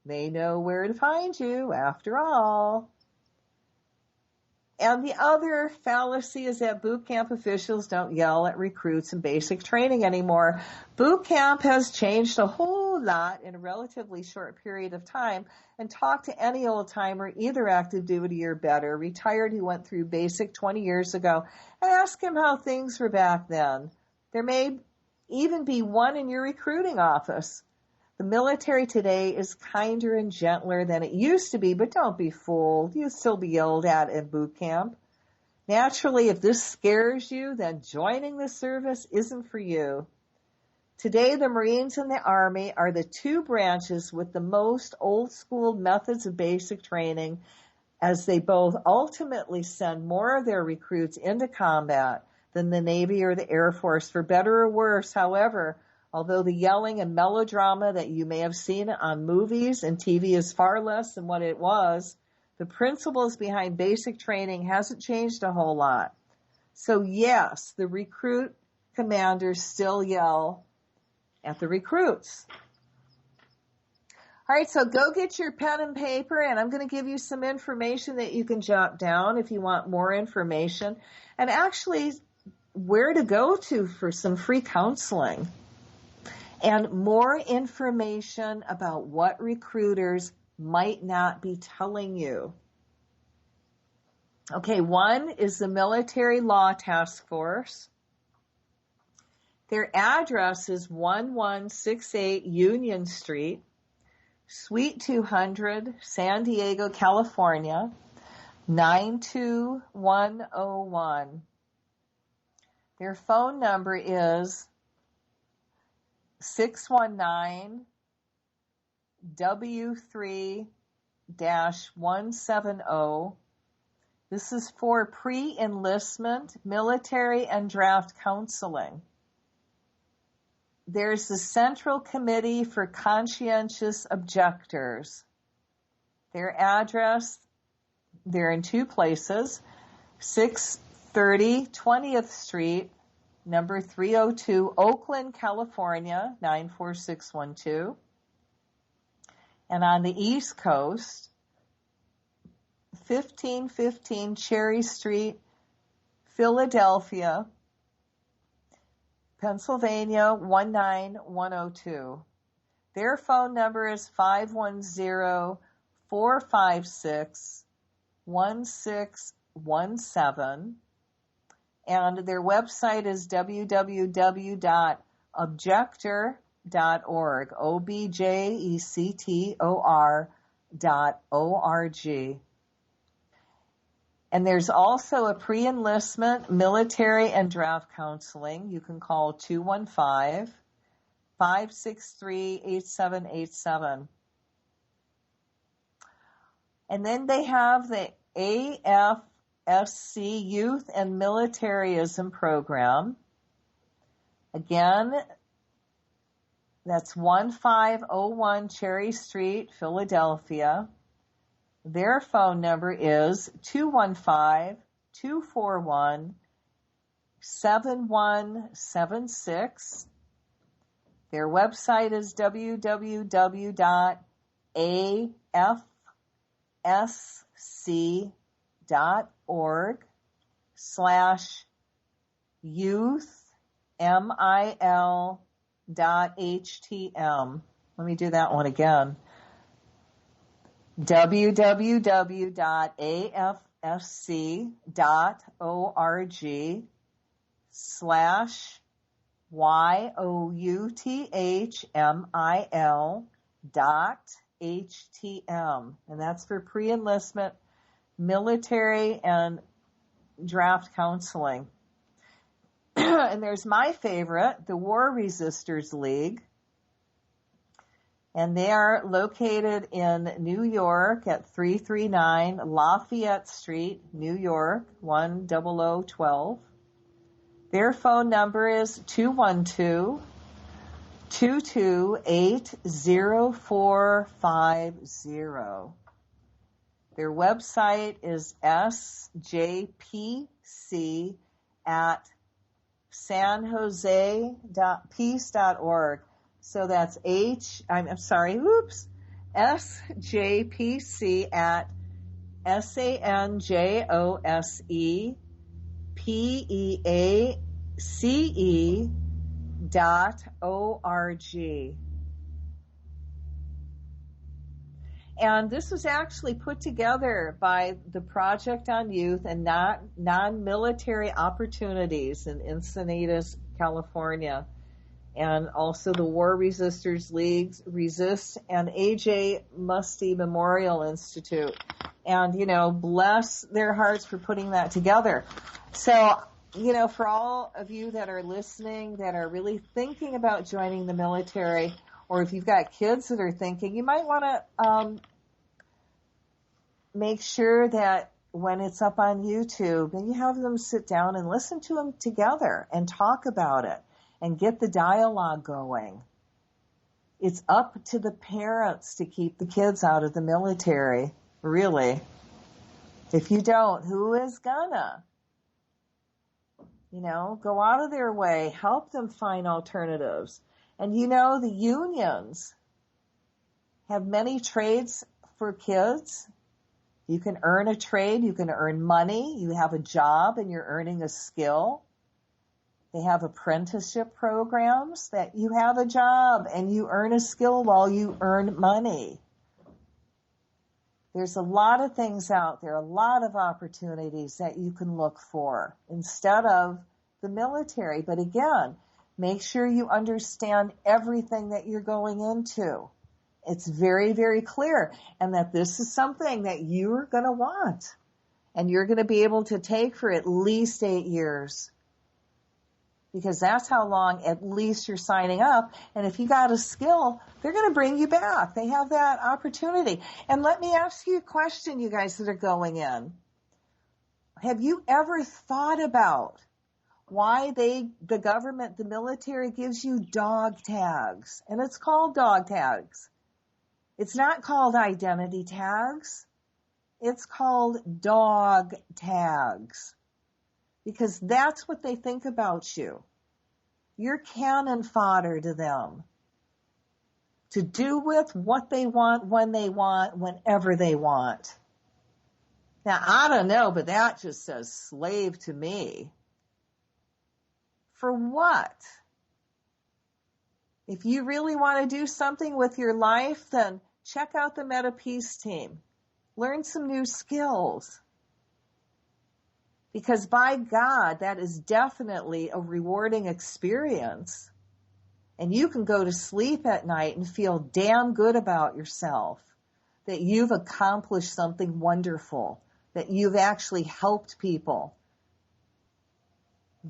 They know where to find you, after all. And the other fallacy is that boot camp officials don't yell at recruits in basic training anymore. Boot camp has changed a whole lot in a relatively short period of time. And talk to any old timer, either active duty or better, retired who went through basic 20 years ago, and ask him how things were back then. There may even be one in your recruiting office. The military today is kinder and gentler than it used to be, but don't be fooled. You'll still be yelled at in boot camp. Naturally, if this scares you, then joining the service isn't for you. Today, the Marines and the Army are the two branches with the most old-school methods of basic training, as they both ultimately send more of their recruits into combat than the Navy or the Air Force, for better or worse. However, although the yelling and melodrama that you may have seen on movies and TV is far less than what it was, the principles behind basic training hasn't changed a whole lot. So yes, the recruit commanders still yell at the recruits. All right, so go get your pen and paper, and I'm going to give you some information that you can jot down if you want more information, and actually where to go to for some free counseling. And more information about what recruiters might not be telling you. Okay, one is the Military Law Task Force. Their address is 1168 Union Street, Suite 200, San Diego, California, 92101. Their phone number is 619-W3-170. This is for pre-enlistment, military, and draft counseling. There's the Central Committee for Conscientious Objectors. Their address, they're in two places, 630 20th Street, number 302, Oakland, California, 94612. And on the East Coast, 1515 Cherry Street, Philadelphia, Pennsylvania, 19102. Their phone number is 510-456-1617. And their website is www.objector.org, objector.org. And there's also a pre-enlistment, military, and draft counseling. You can call 215-563-8787. And then they have the AFSC Youth and Militarism Program. Again, that's 1501 Cherry Street, Philadelphia. Their phone number is 215-241-7176. Their website is www.afsc.org/youth.mil.htm. Let me do that one again. www.afsc.org/youthmil.htm. And that's for pre-enlistment, military, and draft counseling. And there's my favorite, the War Resisters League. And they are located in New York at 339 Lafayette Street, New York, 10012. Their phone number is 212-228-0450. Their website is sjpc at sanjosepeace.org. So that's SJPC at SANJOSEPEACE.org. And this was actually put together by the Project on Youth and Non-Military Opportunities in Encinitas, California, and also the War Resisters League, Resist, and A.J. Musty Memorial Institute. And, bless their hearts for putting that together. So, for all of you that are listening, that are really thinking about joining the military, or if you've got kids that are thinking, you might want to make sure that when it's up on YouTube, then you have them sit down and listen to them together and talk about it and get the dialogue going. It's up to the parents to keep the kids out of the military, really. If you don't, who is gonna? Go out of their way, help them find alternatives. And the unions have many trades for kids. You can earn a trade, you can earn money, you have a job and you're earning a skill. They have apprenticeship programs that you have a job and you earn a skill while you earn money. There's a lot of things out there, a lot of opportunities that you can look for instead of the military. But again, make sure you understand everything that you're going into. It's very, very clear, and that this is something that you're going to want and you're going to be able to take for at least 8 years, because that's how long at least you're signing up. And if you got a skill, they're going to bring you back. They have that opportunity. And let me ask you a question, you guys that are going in. Have you ever thought about why the government, the military, gives you dog tags? And it's called dog tags. It's not called identity tags. It's called dog tags. Because that's what they think about you. You're cannon fodder to them. To do with what they want, when they want, whenever they want. Now, I don't know, but that just says slave to me. For what? If you really want to do something with your life, then check out the Meta Peace team. Learn some new skills. Because by God, that is definitely a rewarding experience. And you can go to sleep at night and feel damn good about yourself. That you've accomplished something wonderful. That you've actually helped people.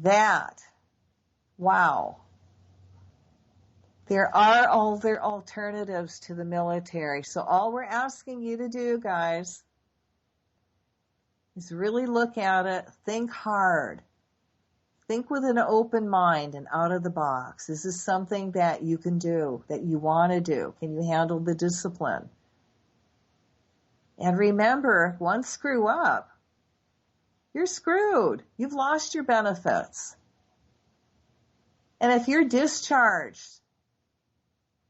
That, wow. There are other alternatives to the military. So all we're asking you to do, guys, is really look at it, think hard, think with an open mind and out of the box. This is something that you can do, that you want to do. Can you handle the discipline? And remember, one screw up, you're screwed. You've lost your benefits. And if you're discharged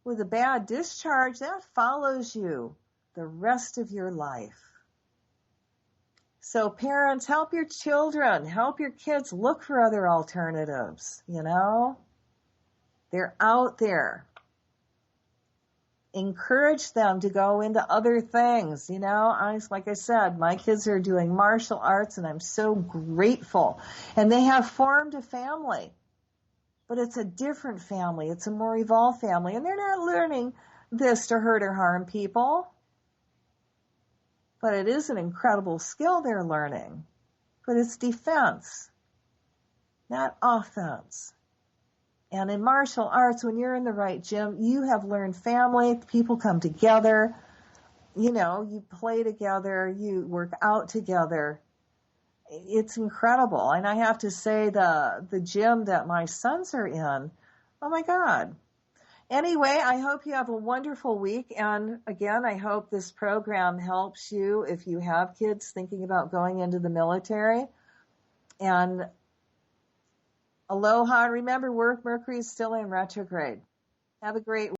with a bad discharge, that follows you the rest of your life. So parents, help your children, help your kids look for other alternatives, They're out there. Encourage them to go into other things, Like I said, my kids are doing martial arts and I'm so grateful. And they have formed a family. But it's a different family. It's a more evolved family. And they're not learning this to hurt or harm people. But it is an incredible skill they're learning. But it's defense, not offense. And in martial arts, when you're in the right gym, you have learned family. People come together. You play together. You work out together. It's incredible. And I have to say the gym that my sons are in, oh my God. Anyway, I hope you have a wonderful week. And again, I hope this program helps you if you have kids thinking about going into the military. And Aloha. Remember, Mercury is still in retrograde. Have a great